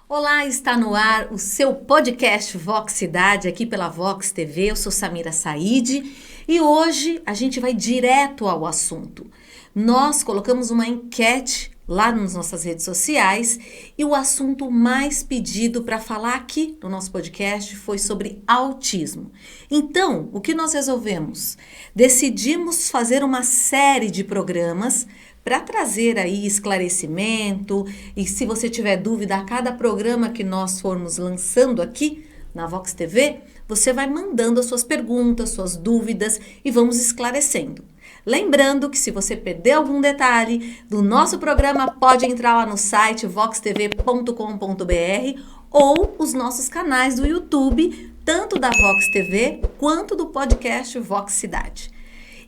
Olá, está no ar o seu podcast Vox Cidade, aqui pela Vox TV. Eu sou Samira Said e hoje a gente vai direto ao assunto. Nós colocamos uma enquete lá nas nossas redes sociais e o assunto mais pedido para falar aqui no nosso podcast foi sobre autismo. Então, o que nós resolvemos? Decidimos fazer uma série de programas para trazer aí esclarecimento, e se você tiver dúvida a cada programa que nós formos lançando aqui na Vox TV, você vai mandando as suas perguntas, suas dúvidas e vamos esclarecendo. Lembrando que se você perder algum detalhe do nosso programa, pode entrar lá no site voxtv.com.br ou os nossos canais do YouTube, tanto da Vox TV quanto do podcast Vox Cidade.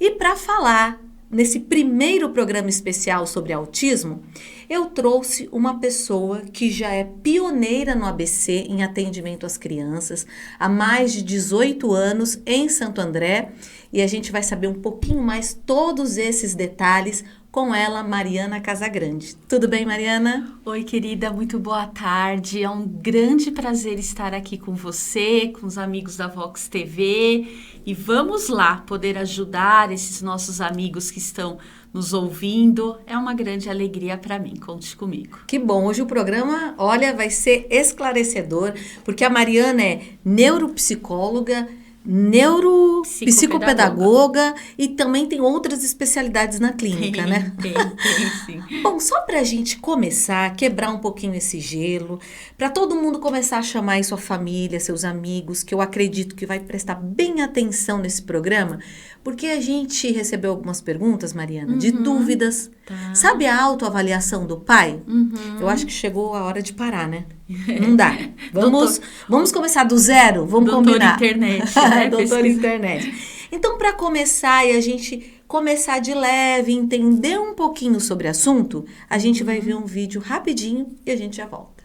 E para falar nesse primeiro programa especial sobre autismo, eu trouxe uma pessoa que já é pioneira no ABC em atendimento às crianças, há mais de 18 anos em Santo André, e a gente vai saber um pouquinho mais todos esses detalhes com ela, Mariana Casagrande. Tudo bem, Mariana? Oi, querida, muito boa tarde. É um grande prazer estar aqui com você, com os amigos da Vox TV. E vamos lá poder ajudar esses nossos amigos que estão nos ouvindo. É uma grande alegria para mim. Conte comigo. Que bom. Hoje o programa, olha, vai ser esclarecedor, porque a Mariana é neuropsicóloga, neuropsicopedagoga e também tem outras especialidades na clínica, né? Tem, sim. Bom, só pra gente começar, quebrar um pouquinho esse gelo, pra todo mundo começar a chamar aí sua família, seus amigos, que eu acredito que vai prestar bem atenção nesse programa, porque a gente recebeu algumas perguntas, Mariana, de dúvidas. Tá. Sabe a autoavaliação do pai? Eu acho que chegou a hora de parar, né? Não dá. Vamos começar do zero? Vamos combinar. Internet, né? Doutor Internet. Então, para começar e a gente começar de leve, entender um pouquinho sobre o assunto, a gente vai ver um vídeo rapidinho e a gente já volta.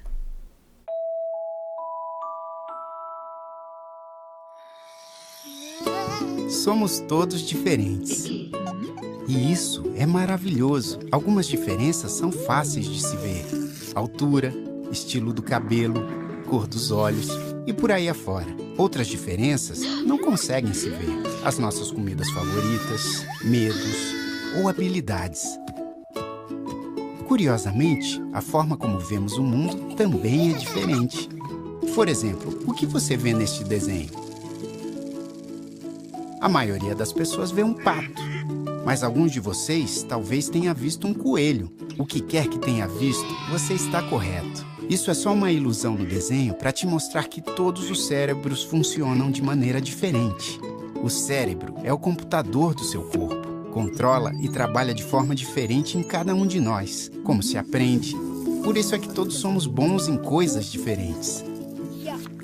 Somos todos diferentes. E isso é maravilhoso. Algumas diferenças são fáceis de se ver. Altura, estilo do cabelo, cor dos olhos e por aí afora. Outras diferenças não conseguem se ver. As nossas comidas favoritas, medos ou habilidades. Curiosamente, a forma como vemos o mundo também é diferente. Por exemplo, o que você vê neste desenho? A maioria das pessoas vê um pato, mas alguns de vocês talvez tenha visto um coelho. O que quer que tenha visto, você está correto. Isso é só uma ilusão no desenho para te mostrar que todos os cérebros funcionam de maneira diferente. O cérebro é o computador do seu corpo. Controla e trabalha de forma diferente em cada um de nós, como se aprende. Por isso é que todos somos bons em coisas diferentes.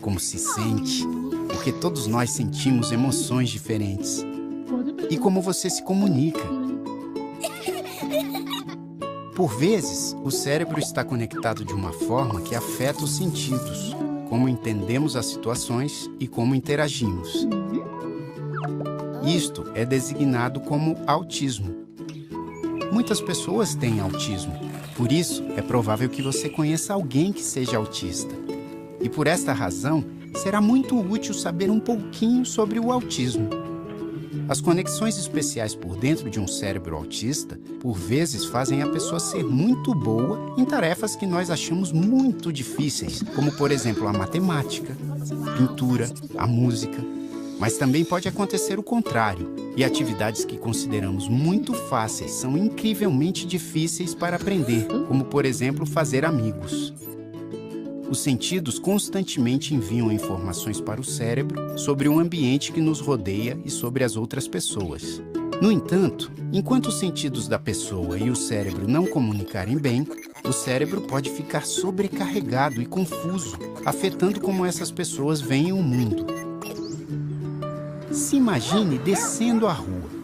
Como se sente, porque todos nós sentimos emoções diferentes. E como você se comunica. Por vezes, o cérebro está conectado de uma forma que afeta os sentidos, como entendemos as situações e como interagimos. Isto é designado como autismo. Muitas pessoas têm autismo, por isso é provável que você conheça alguém que seja autista. E por esta razão, será muito útil saber um pouquinho sobre o autismo. As conexões especiais por dentro de um cérebro autista, por vezes, fazem a pessoa ser muito boa em tarefas que nós achamos muito difíceis, como, por exemplo, a matemática, a pintura, a música. Mas também pode acontecer o contrário, e atividades que consideramos muito fáceis são incrivelmente difíceis para aprender, como, por exemplo, fazer amigos. Os sentidos constantemente enviam informações para o cérebro sobre o ambiente que nos rodeia e sobre as outras pessoas. No entanto, enquanto os sentidos da pessoa e o cérebro não comunicarem bem, o cérebro pode ficar sobrecarregado e confuso, afetando como essas pessoas veem o mundo. Se imagine descendo a rua.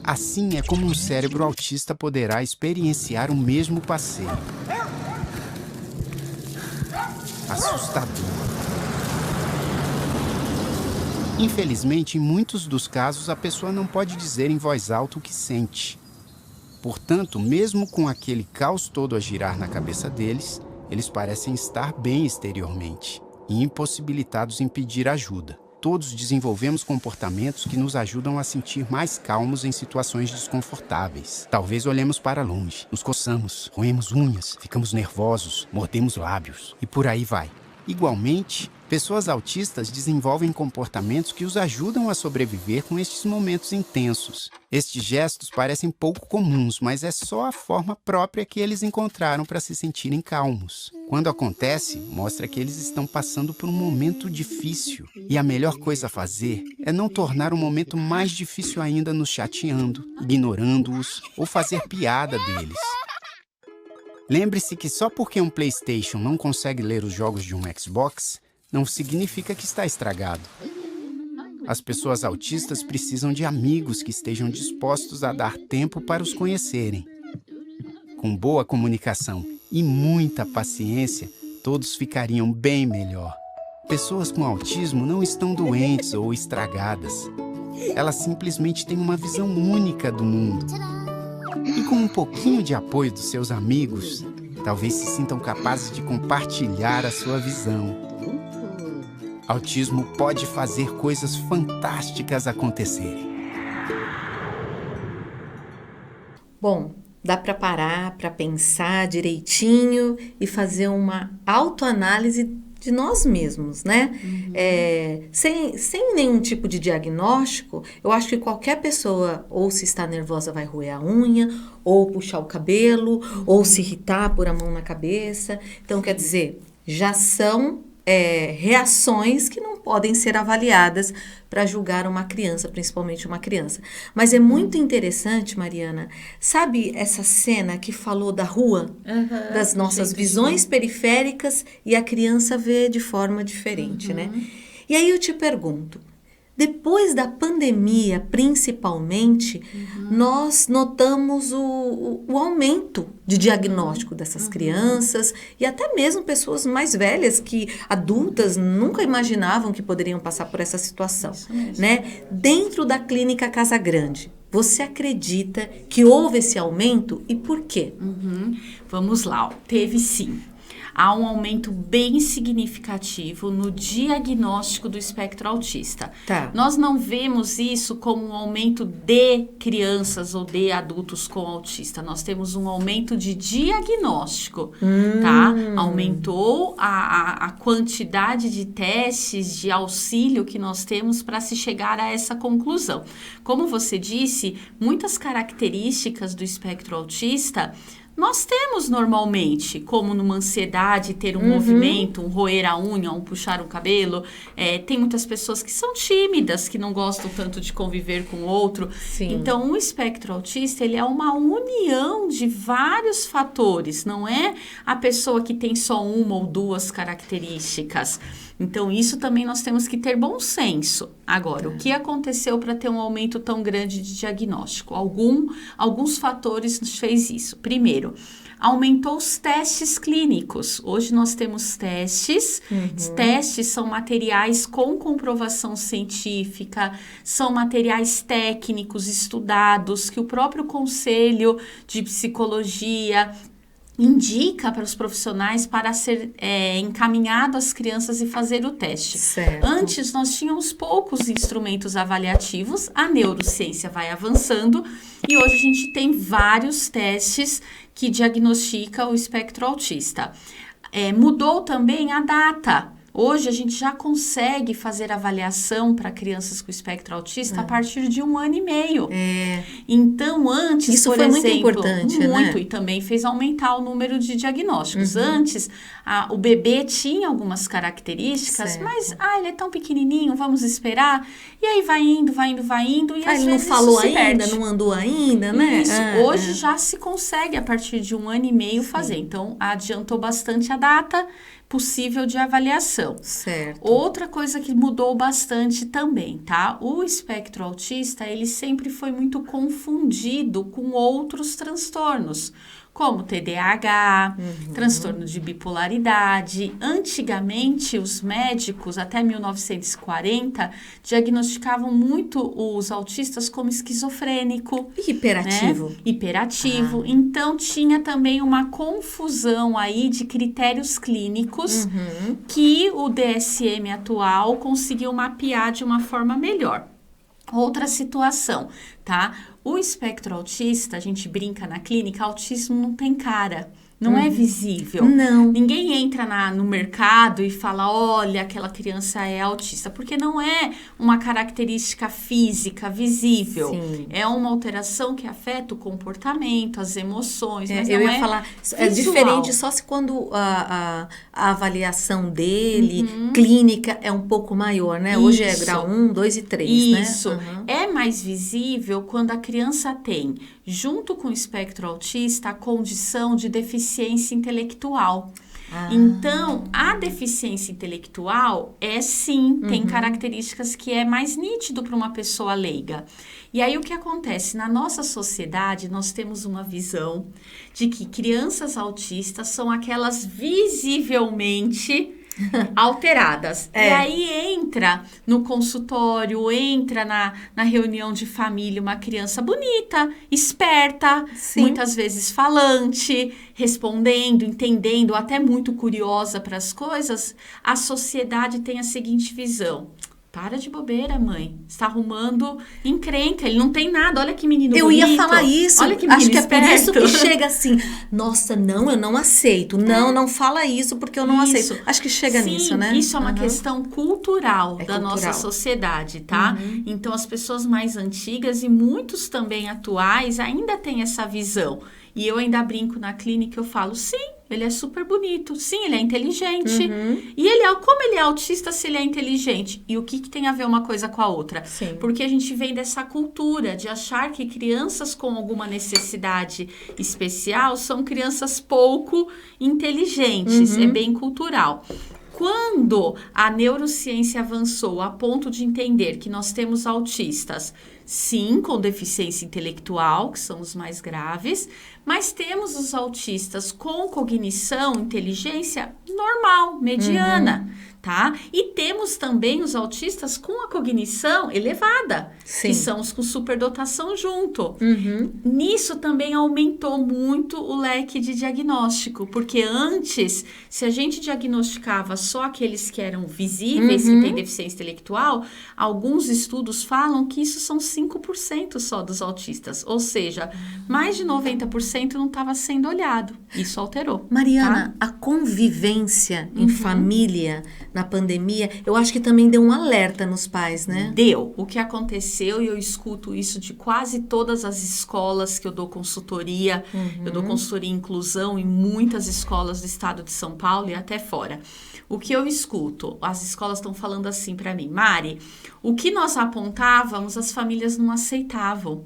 Assim é como um cérebro autista poderá experienciar o mesmo passeio. Assustador. Infelizmente, em muitos dos casos, a pessoa não pode dizer em voz alta o que sente. Portanto, mesmo com aquele caos todo a girar na cabeça deles, eles parecem estar bem exteriormente e impossibilitados em pedir ajuda. Todos desenvolvemos comportamentos que nos ajudam a sentir mais calmos em situações desconfortáveis. Talvez olhemos para longe, nos coçamos, roemos unhas, ficamos nervosos, mordemos lábios e por aí vai. Igualmente, pessoas autistas desenvolvem comportamentos que os ajudam a sobreviver com estes momentos intensos. Estes gestos parecem pouco comuns, mas é só a forma própria que eles encontraram para se sentirem calmos. Quando acontece, mostra que eles estão passando por um momento difícil. E a melhor coisa a fazer é não tornar o momento mais difícil ainda nos chateando, ignorando-os ou fazer piada deles. Lembre-se que só porque um PlayStation não consegue ler os jogos de um Xbox, não significa que está estragado. As pessoas autistas precisam de amigos que estejam dispostos a dar tempo para os conhecerem. Com boa comunicação e muita paciência, todos ficariam bem melhor. Pessoas com autismo não estão doentes ou estragadas. Elas simplesmente têm uma visão única do mundo. E com um pouquinho de apoio dos seus amigos, talvez se sintam capazes de compartilhar a sua visão. Autismo pode fazer coisas fantásticas acontecerem. Bom, dá para parar, para pensar direitinho e fazer uma autoanálise de nós mesmos, né? Sem nenhum tipo de diagnóstico, eu acho que qualquer pessoa, ou se está nervosa, vai roer a unha, ou puxar o cabelo, ou se irritar, pôr a mão na cabeça. Então, quer dizer, já são reações que não podem ser avaliadas para julgar uma criança, principalmente uma criança. Mas é muito interessante, Mariana, sabe essa cena que falou da rua, das nossas visões periféricas e a criança vê de forma diferente, né? E aí eu te pergunto, depois da pandemia, principalmente, nós notamos o aumento de diagnóstico dessas crianças e até mesmo pessoas mais velhas que adultas nunca imaginavam que poderiam passar por essa situação, né? Dentro da clínica Casa Grande, você acredita que houve esse aumento e por quê? Vamos lá, teve sim. Há um aumento bem significativo no diagnóstico do espectro autista. Tá. Nós não vemos isso como um aumento de crianças ou de adultos com autista. Nós temos um aumento de diagnóstico, tá? Aumentou a quantidade de testes de auxílio que nós temos para se chegar a essa conclusão. Como você disse, muitas características do espectro autista nós temos normalmente, como numa ansiedade, ter um movimento, um roer a unha, um puxar o cabelo. Tem muitas pessoas que são tímidas, que não gostam tanto de conviver com o outro. Sim. Então, o espectro autista, ele é uma união de vários fatores. Não é a pessoa que tem só uma ou duas características. Então, isso também nós temos que ter bom senso. Agora, o que aconteceu para ter um aumento tão grande de diagnóstico? Alguns fatores nos fez isso. Primeiro, aumentou os testes clínicos. Hoje nós temos testes. Testes são materiais com comprovação científica, são materiais técnicos estudados que o próprio Conselho de Psicologia indica para os profissionais para ser encaminhado às crianças e fazer o teste. Certo. Antes, nós tínhamos poucos instrumentos avaliativos, a neurociência vai avançando e hoje a gente tem vários testes que diagnosticam o espectro autista. Mudou também a data. Hoje a gente já consegue fazer avaliação para crianças com espectro autista a partir de 1 ano e meio. Então, antes, isso por foi exemplo, muito importante, né? E também fez aumentar o número de diagnósticos. Antes, o bebê tinha algumas características, certo. mas ele é tão pequenininho, vamos esperar. E aí vai indo, e às ele não vezes falou isso se ainda, perde. não andou ainda, né? Isso, hoje já se consegue a partir de 1 ano e meio fazer. Então, adiantou bastante a data possível de avaliação. Certo. Outra coisa que mudou bastante também, tá? O espectro autista, ele sempre foi muito confundido com outros transtornos, como TDAH, transtorno de bipolaridade. Antigamente, os médicos, até 1940, diagnosticavam muito os autistas como esquizofrênico. Hiperativo. Né? Hiperativo. Então, tinha também uma confusão aí de critérios clínicos que o DSM atual conseguiu mapear de uma forma melhor. Outra situação, tá? O espectro autista, a gente brinca na clínica, autismo não tem cara, não é visível. Não. Ninguém entra no mercado e fala, olha, aquela criança é autista, porque não é uma característica física visível. Sim. É uma alteração que afeta o comportamento, as emoções, mas eu não ia falar, é visual. diferente só se quando a avaliação dele, clínica, é um pouco maior, né? Hoje é Isso. grau 1, 2 e 3, Isso. né? É mais visível quando a criança tem, junto com o espectro autista, a condição de deficiência intelectual. Então, a deficiência intelectual tem características que é mais nítido para uma pessoa leiga. E aí, o que acontece? Na nossa sociedade, nós temos uma visão de que crianças autistas são aquelas visivelmente alteradas. E aí entra no consultório, entra na reunião de família uma criança bonita, esperta, muitas vezes falante, respondendo, entendendo, até muito curiosa para as coisas. A sociedade tem a seguinte visão: para de bobeira, mãe. Está arrumando encrenca. Ele não tem nada. Olha que menino bonito. Eu ia falar isso. Olha que menino Acho que esperto. é por isso que chega assim. Nossa, não, eu não aceito. Não fala isso porque eu não aceito. Acho que chega nisso, né? Isso é uma questão cultural da nossa cultural. sociedade, tá? Então, as pessoas mais antigas e muitos também atuais ainda têm essa visão. E eu ainda brinco na clínica, eu falo, sim, ele é super bonito, sim, ele é inteligente. E como ele é autista se ele é inteligente? E o que tem a ver uma coisa com a outra? Sim. Porque a gente vem dessa cultura de achar que crianças com alguma necessidade especial são crianças pouco inteligentes. É bem cultural. Quando a neurociência avançou a ponto de entender que nós temos autistas, sim, com deficiência intelectual, que são os mais graves, mas temos os autistas com cognição, inteligência normal, mediana, tá? E temos também os autistas com a cognição elevada, que são os com superdotação junto. Nisso também aumentou muito o leque de diagnóstico, porque antes, se a gente diagnosticava só aqueles que eram visíveis, que têm deficiência intelectual, alguns estudos falam que isso são 5% só dos autistas, ou seja, mais de 90% não estava sendo olhado. Isso alterou. Mariana, a convivência em família na pandemia, eu acho que também deu um alerta nos pais, né? Deu. O que aconteceu, e eu escuto isso de quase todas as escolas que eu dou consultoria, eu dou consultoria em inclusão em muitas escolas do estado de São Paulo e até fora. O que eu escuto, as escolas estão falando assim para mim, Mari, o que nós apontávamos, as famílias não aceitavam.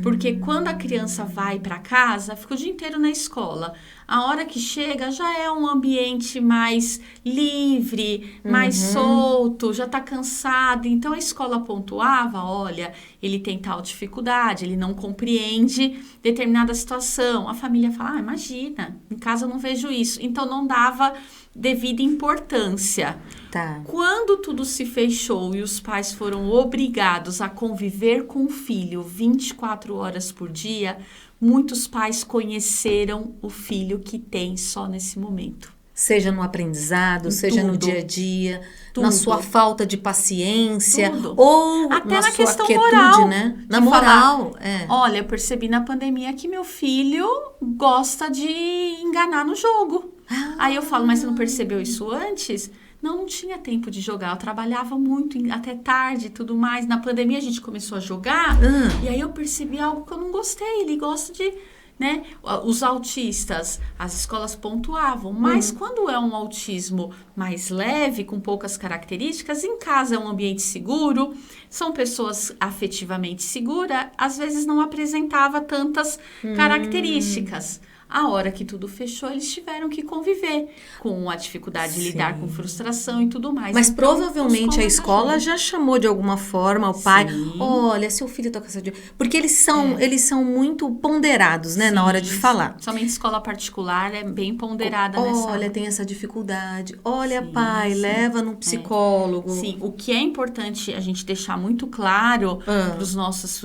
Porque quando a criança vai para casa, fica o dia inteiro na escola. A hora que chega já é um ambiente mais livre, mais solto, já está cansado. Então a escola pontuava, olha, ele tem tal dificuldade, ele não compreende determinada situação. A família fala, imagina, em casa eu não vejo isso. Então não dava devida importância. Tá. Quando tudo se fechou e os pais foram obrigados a conviver com o filho 24 horas por dia, muitos pais conheceram o filho que tem só nesse momento. Seja no aprendizado, seja no dia a dia, na sua falta de paciência, ou até na sua questão quietude, moral, né? de Na moral, Olha, eu percebi na pandemia que meu filho gosta de enganar no jogo. Aí eu falo, mas você não percebeu isso antes? Não tinha tempo de jogar, eu trabalhava muito, até tarde e tudo mais. Na pandemia a gente começou a jogar, e aí eu percebi algo que eu não gostei. Ele gosta de, né? Os autistas, as escolas pontuavam, mas quando é um autismo mais leve, com poucas características, em casa é um ambiente seguro, são pessoas afetivamente seguras, às vezes não apresentava tantas características. A hora que tudo fechou, eles tiveram que conviver com a dificuldade de lidar com frustração e tudo mais. Mas então, provavelmente a escola já chamou de alguma forma o pai, Sim. olha, seu filho tá com essa... Porque eles são muito ponderados, né, na hora de falar. Somente escola particular é bem ponderada nessa... Olha, tem essa dificuldade. Olha, pai, leva num psicólogo. Sim, o que é importante a gente deixar muito claro para os nossos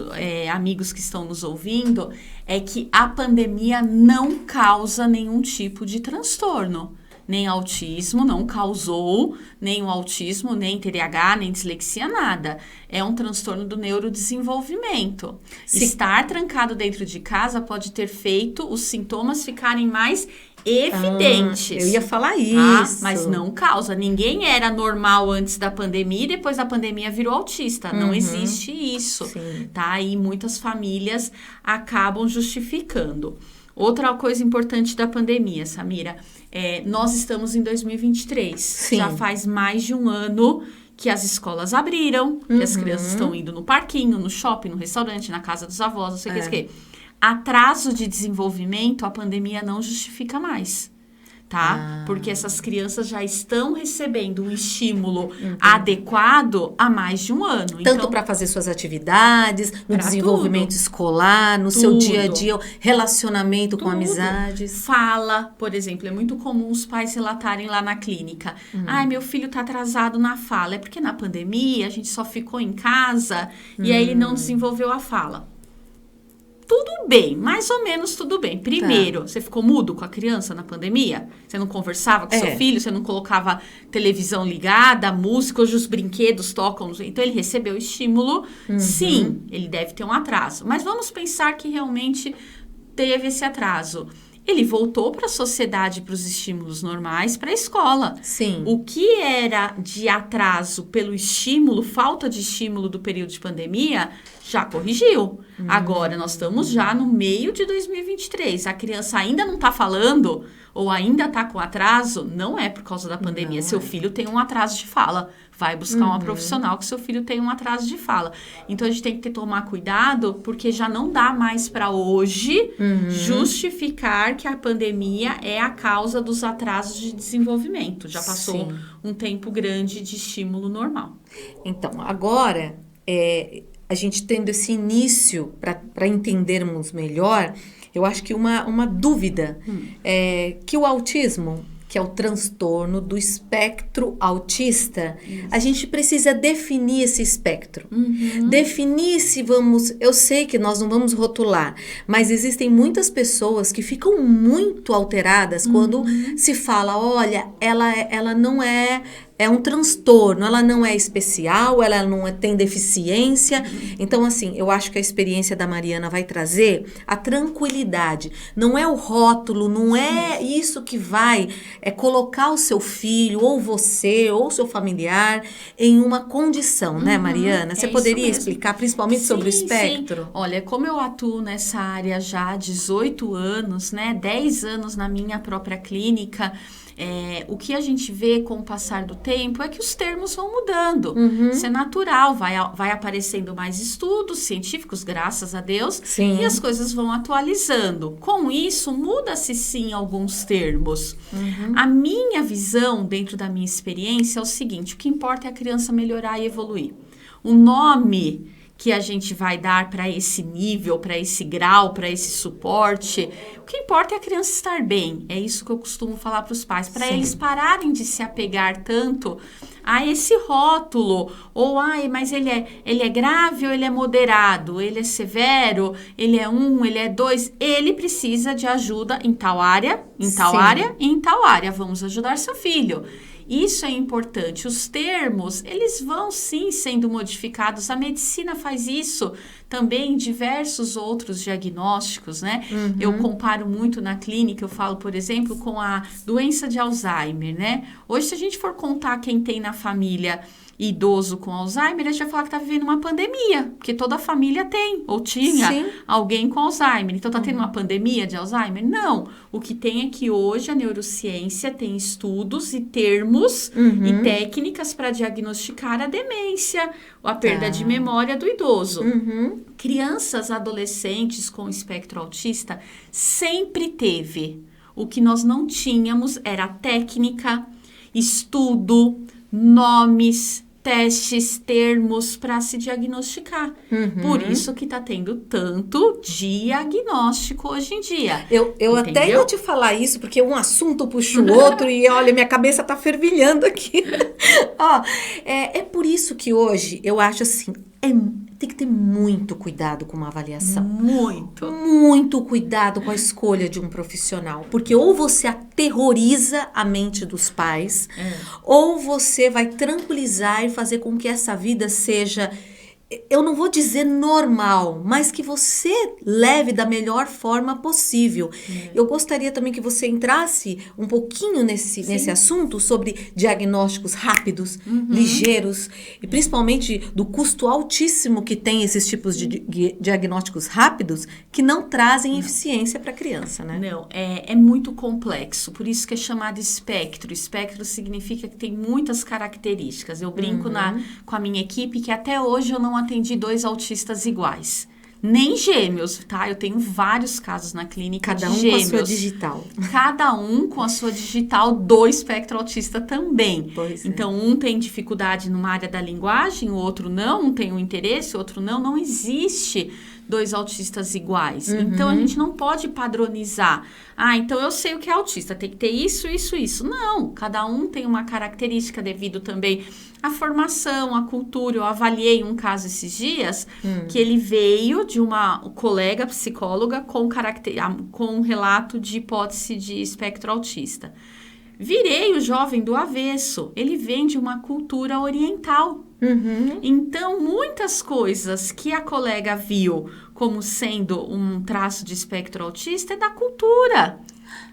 amigos que estão nos ouvindo é que a pandemia não causa nenhum tipo de transtorno. Nem autismo, não causou nem o autismo, nem TDAH, nem dislexia, nada. É um transtorno do neurodesenvolvimento. Estar trancado dentro de casa pode ter feito os sintomas ficarem mais evidentes. Eu ia falar isso. Mas não causa. Ninguém era normal antes da pandemia e depois da pandemia virou autista. Não existe isso. Sim. Tá? E muitas famílias acabam justificando. Outra coisa importante da pandemia, Samira, nós estamos em 2023. Sim. Já faz mais de um ano que as escolas abriram, que as crianças estão indo no parquinho, no shopping, no restaurante, na casa dos avós, não sei o que. Atraso de desenvolvimento, a pandemia não justifica mais. Tá? Porque essas crianças já estão recebendo um estímulo adequado há mais de um ano. Tanto então, para fazer suas atividades, no desenvolvimento escolar, no seu dia a dia, relacionamento com amizades. Fala, por exemplo, é muito comum os pais relatarem lá na clínica. Ai, meu filho tá atrasado na fala. É porque na pandemia a gente só ficou em casa e aí ele não desenvolveu a fala. Tudo bem, mais ou menos tudo bem. Primeiro, você ficou mudo com a criança na pandemia? Você não conversava com seu filho? Você não colocava televisão ligada, música, hoje os brinquedos tocam? Então, ele recebeu estímulo. Sim, ele deve ter um atraso. Mas vamos pensar que realmente teve esse atraso. Ele voltou para a sociedade, para os estímulos normais, para a escola. Sim. O que era de atraso pelo estímulo, falta de estímulo do período de pandemia, já corrigiu. Agora, nós estamos já no meio de 2023. A criança ainda não está falando ou ainda está com atraso, não é por causa da pandemia. Seu filho tem um atraso de fala. Vai buscar uma profissional que seu filho tem um atraso de fala. Então, a gente tem que tomar cuidado, porque já não dá mais para hoje justificar que a pandemia é a causa dos atrasos de desenvolvimento. Já passou um tempo grande de estímulo normal. Então, agora, a gente tendo esse início para entendermos melhor, eu acho que uma dúvida é que o autismo, que é o transtorno do espectro autista, a gente precisa definir esse espectro. Definir se vamos... Eu sei que nós não vamos rotular, mas existem muitas pessoas que ficam muito alteradas quando se fala, olha, ela não é... É um transtorno, ela não é especial, ela não tem deficiência. Então, assim, eu acho que a experiência da Mariana vai trazer a tranquilidade. Não é o rótulo, não é isso que vai colocar o seu filho, ou você, ou seu familiar, em uma condição, né, Mariana? Você poderia explicar, principalmente sobre o espectro? Sim. Olha, como eu atuo nessa área já há 18 anos, né, 10 anos na minha própria clínica... o que a gente vê com o passar do tempo é que os termos vão mudando. Isso é natural, vai aparecendo mais estudos científicos, graças a Deus, e as coisas vão atualizando. Com isso, muda-se sim alguns termos. A minha visão, dentro da minha experiência, é o seguinte: o que importa é a criança melhorar e evoluir. O nome que a gente vai dar para esse nível, para esse grau, para esse suporte, o que importa é a criança estar bem. É isso que eu costumo falar para os pais, para eles pararem de se apegar tanto a esse rótulo, ou mas ele é grave ou ele é moderado, ele é severo, ele é 1, ele é 2, ele precisa de ajuda em tal área, em tal área e em tal área. Vamos ajudar seu filho. Isso é importante. Os termos, eles vão sim sendo modificados. A medicina faz isso também em diversos outros diagnósticos, né? Eu comparo muito na clínica, eu falo, por exemplo, com a doença de Alzheimer, né? Hoje, se a gente for contar quem tem na família idoso com Alzheimer, a gente vai falar que está vivendo uma pandemia, porque toda a família tem, ou tinha alguém com Alzheimer. Então, está tendo uma pandemia de Alzheimer? Não. O que tem é que hoje a neurociência tem estudos e termos e técnicas para diagnosticar a demência, ou a perda de memória do idoso. Crianças, adolescentes com espectro autista sempre teve. O que nós não tínhamos era técnica, estudo, nomes, testes, termos para se diagnosticar. Por isso que está tendo tanto diagnóstico hoje em dia. Eu até ia te falar isso, porque um assunto puxa o outro e olha, minha cabeça tá fervilhando aqui. Ó, é por isso que hoje eu acho assim, tem que ter muito cuidado com uma avaliação. Muito cuidado com a escolha de um profissional. Porque ou você aterroriza a mente dos pais, ou você vai tranquilizar e fazer com que essa vida seja, eu não vou dizer normal, mas que você leve da melhor forma possível. Eu gostaria também que você entrasse um pouquinho nesse assunto sobre diagnósticos rápidos, ligeiros, e principalmente do custo altíssimo que tem esses tipos de diagnósticos rápidos que não trazem eficiência para a criança, né? Não, é muito complexo, por isso que é chamado espectro. Espectro significa que tem muitas características. Eu brinco com a minha equipe que até hoje eu não atendi 2 autistas iguais. Nem gêmeos, tá? Eu tenho vários casos na clínica de gêmeos. Cada um com a sua digital. Cada um com a sua digital do espectro autista também. Então, um tem dificuldade numa área da linguagem, o outro não. Um tem um interesse, o outro não. Não existe 2 autistas iguais. Então, a gente não pode padronizar. Então eu sei o que é autista, tem que ter isso, isso, isso. Não, cada um tem uma característica devido também à formação, à cultura. Eu avaliei um caso esses dias que ele veio de uma colega psicóloga com um relato de hipótese de espectro autista. Virei o jovem do avesso. Ele vem de uma cultura oriental. Então, muitas coisas que a colega viu como sendo um traço de espectro autista é da cultura.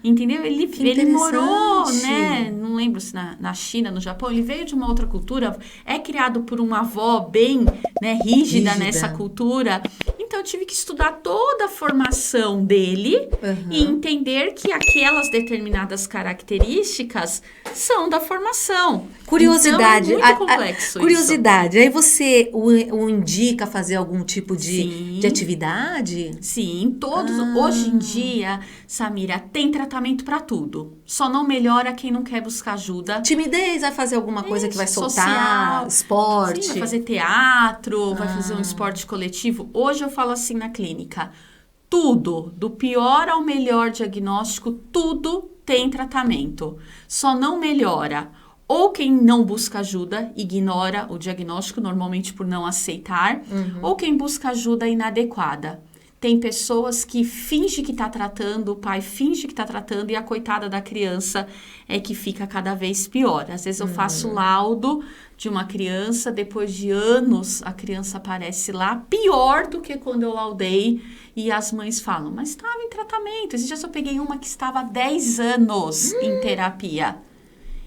Entendeu? Ele morou, né? Não lembro se na China, no Japão. Ele veio de uma outra cultura. É criado por uma avó bem, né, rígida nessa cultura. Então, eu tive que estudar toda a formação dele e entender que aquelas determinadas características são da formação. Curiosidade. Então, é muito complexo curiosidade. Aí você o indica a fazer algum tipo de atividade? Sim, todos. Hoje em dia, Samira, tem tratamento para tudo. Só não melhora quem não quer buscar ajuda. Timidez, vai fazer alguma coisa que vai soltar, social, esporte. Sim, vai fazer teatro, vai fazer um esporte coletivo. Hoje eu falo assim na clínica, tudo, do pior ao melhor diagnóstico, tudo tem tratamento. Só não melhora ou quem não busca ajuda, ignora o diagnóstico, normalmente por não aceitar, ou quem busca ajuda inadequada. Tem pessoas que fingem que está tratando, o pai finge que está tratando e a coitada da criança é que fica cada vez pior. Às vezes eu faço laudo de uma criança, depois de anos a criança aparece lá pior do que quando eu laudei e as mães falam, mas estava em tratamento. Esses dias eu peguei uma que estava há 10 anos em terapia.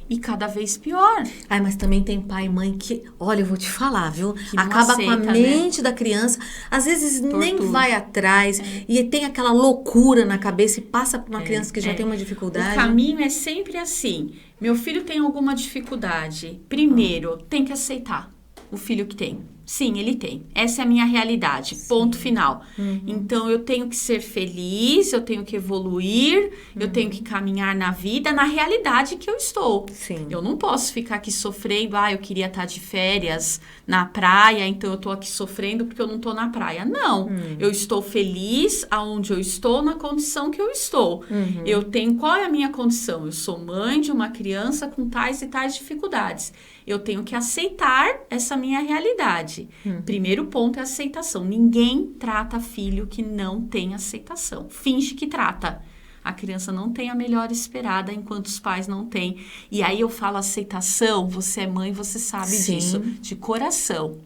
E cada vez pior. Mas também tem pai e mãe que, olha, eu vou te falar, viu? Que acaba aceita, com a mente da criança, às vezes nem vai atrás, e tem aquela loucura na cabeça e passa para uma criança que já tem uma dificuldade. O caminho é sempre assim. Meu filho tem alguma dificuldade. Primeiro, tem que aceitar o filho que tem. Sim, ele tem. Essa é a minha realidade. Ponto final. Então, eu tenho que ser feliz, eu tenho que evoluir, eu tenho que caminhar na vida, na realidade que eu estou. Sim. Eu não posso ficar aqui sofrendo, eu queria estar de férias na praia, então eu estou aqui sofrendo porque eu não estou na praia. Não. Eu estou feliz aonde eu estou, na condição que eu estou. Eu tenho, qual é a minha condição? Eu sou mãe de uma criança com tais e tais dificuldades. Eu tenho que aceitar essa minha realidade. Primeiro ponto é aceitação. Ninguém trata filho que não tem aceitação. Finge que trata. A criança não tem a melhor esperada enquanto os pais não têm. E aí eu falo aceitação, você é mãe, você sabe disso. De coração.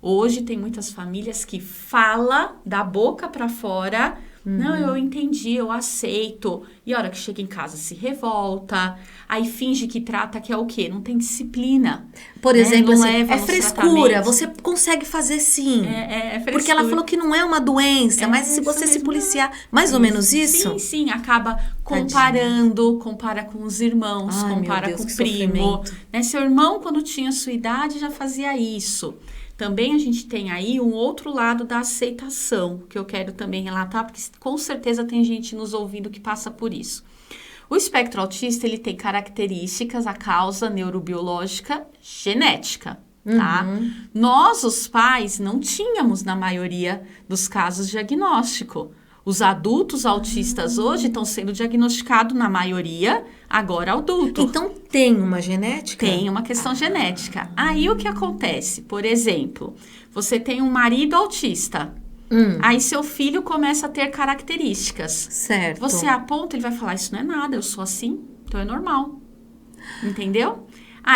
Hoje tem muitas famílias que falam da boca para fora, Não, eu entendi, eu aceito. E a hora que chega em casa se revolta, aí finge que trata que é o quê? Não tem disciplina. Por exemplo, Não assim, leva é nos frescura, tratamentos. você consegue fazer sim. É frescura. Porque ela falou que não é uma doença, mas se isso você se mesmo. policiar, mais ou menos isso? Sim, acaba comparando, compara com os irmãos, Ai, meu compara Deus, com o que primo. sofrimento. Né? Seu irmão, quando tinha sua idade, já fazia isso. Também a gente tem aí um outro lado da aceitação, que eu quero também relatar, porque com certeza tem gente nos ouvindo que passa por isso. O espectro autista, ele tem características, a causa neurobiológica genética, tá? Nós, os pais, não tínhamos, na maioria dos casos, diagnóstico. Os adultos autistas hoje estão sendo diagnosticados, na maioria, agora adulto. Então tem uma genética? Tem uma questão genética. Aí o que acontece? Por exemplo, você tem um marido autista. Aí seu filho começa a ter características. Certo. Você aponta, ele vai falar, isso não é nada, eu sou assim, então é normal. Entendeu?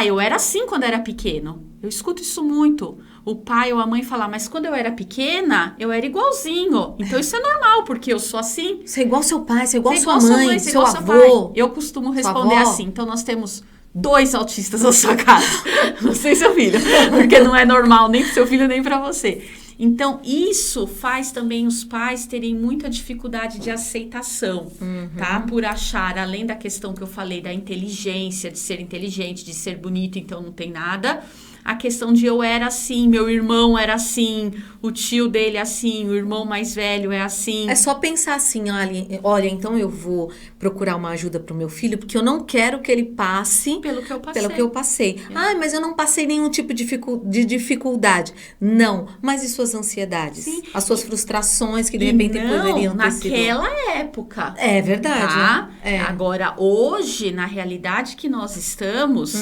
Eu era assim quando era pequeno. Eu escuto isso muito. O pai ou a mãe falar, mas quando eu era pequena, eu era igualzinho. Então isso é normal, porque eu sou assim. Você é igual seu pai, você é igual Você é sua igual mãe, você é seu igual avô. pai. Eu costumo responder avó. assim. Então nós temos 2 autistas na sua casa. Não sei seu filho, porque não é normal nem pro seu filho nem para você. Então, isso faz também os pais terem muita dificuldade de aceitação, tá? Por achar, além da questão que eu falei da inteligência, de ser inteligente, de ser bonito, então não tem nada. A questão de eu era assim, meu irmão era assim, o tio dele é assim, o irmão mais velho é assim. É só pensar assim, olha, então eu vou procurar uma ajuda pro meu filho, porque eu não quero que ele passe Pelo que eu passei. Mas eu não passei nenhum tipo de dificuldade. Não, mas e suas ansiedades? Sim. As suas frustrações que de repente poderiam ter sido... naquela época. É verdade. Tá? É. Agora, hoje, na realidade que nós estamos,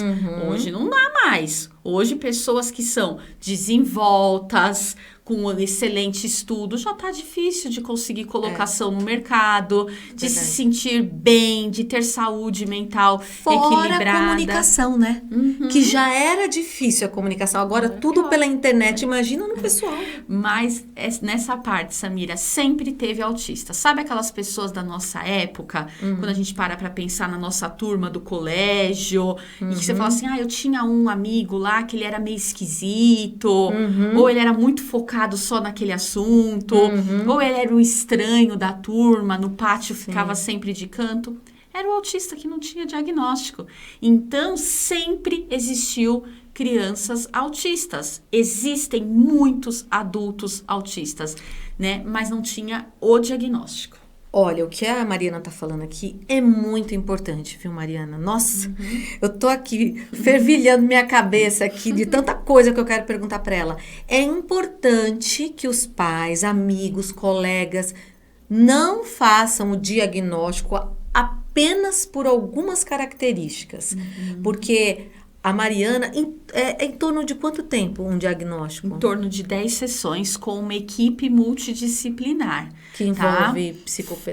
hoje não dá mais. Hoje, pessoas que são desenvoltas, com um excelente estudo, já tá difícil de conseguir colocação no mercado, de se sentir bem, de ter saúde mental Fora equilibrada. a comunicação, né? Que já era difícil a comunicação. Agora, tudo pela internet. Imagina no pessoal. Mas nessa parte, Samira, sempre teve autista. Sabe aquelas pessoas da nossa época, quando a gente para pra pensar na nossa turma do colégio, e que você fala assim, eu tinha um amigo lá que ele era meio esquisito, ou ele era muito focado só naquele assunto, ou ele era o estranho da turma, no pátio ficava sempre de canto. Era o autista que não tinha diagnóstico. Então, sempre existiu crianças autistas. Existem muitos adultos autistas, né? Mas não tinha o diagnóstico. Olha, o que a Mariana tá falando aqui é muito importante, viu, Mariana? Nossa, eu tô aqui fervilhando minha cabeça aqui de tanta coisa que eu quero perguntar para ela. É importante que os pais, amigos, colegas não façam o diagnóstico apenas por algumas características, porque a Mariana, em torno de quanto tempo um diagnóstico? Em torno de 10 sessões com uma equipe multidisciplinar. Que envolve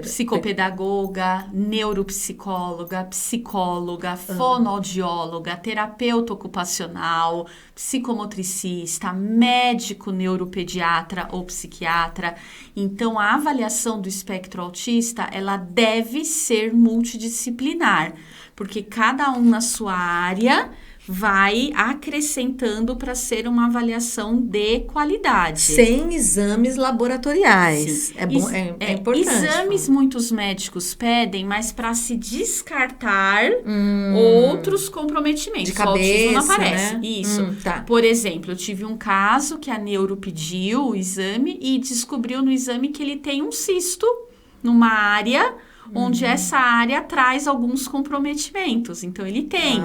psicopedagoga, neuropsicóloga, psicóloga, fonoaudióloga, terapeuta ocupacional, psicomotricista, médico neuropediatra ou psiquiatra. Então, a avaliação do espectro autista, ela deve ser multidisciplinar, porque cada um na sua área vai acrescentando para ser uma avaliação de qualidade. Sem exames laboratoriais. Sim. É bom, é importante. Exames muitos médicos pedem, mas para se descartar outros comprometimentos. De cabeça, o autismo não aparece. né? Isso. Tá. Por exemplo, eu tive um caso que a neuro pediu o exame e descobriu no exame que ele tem um cisto numa área onde essa área traz alguns comprometimentos. Então, ele tem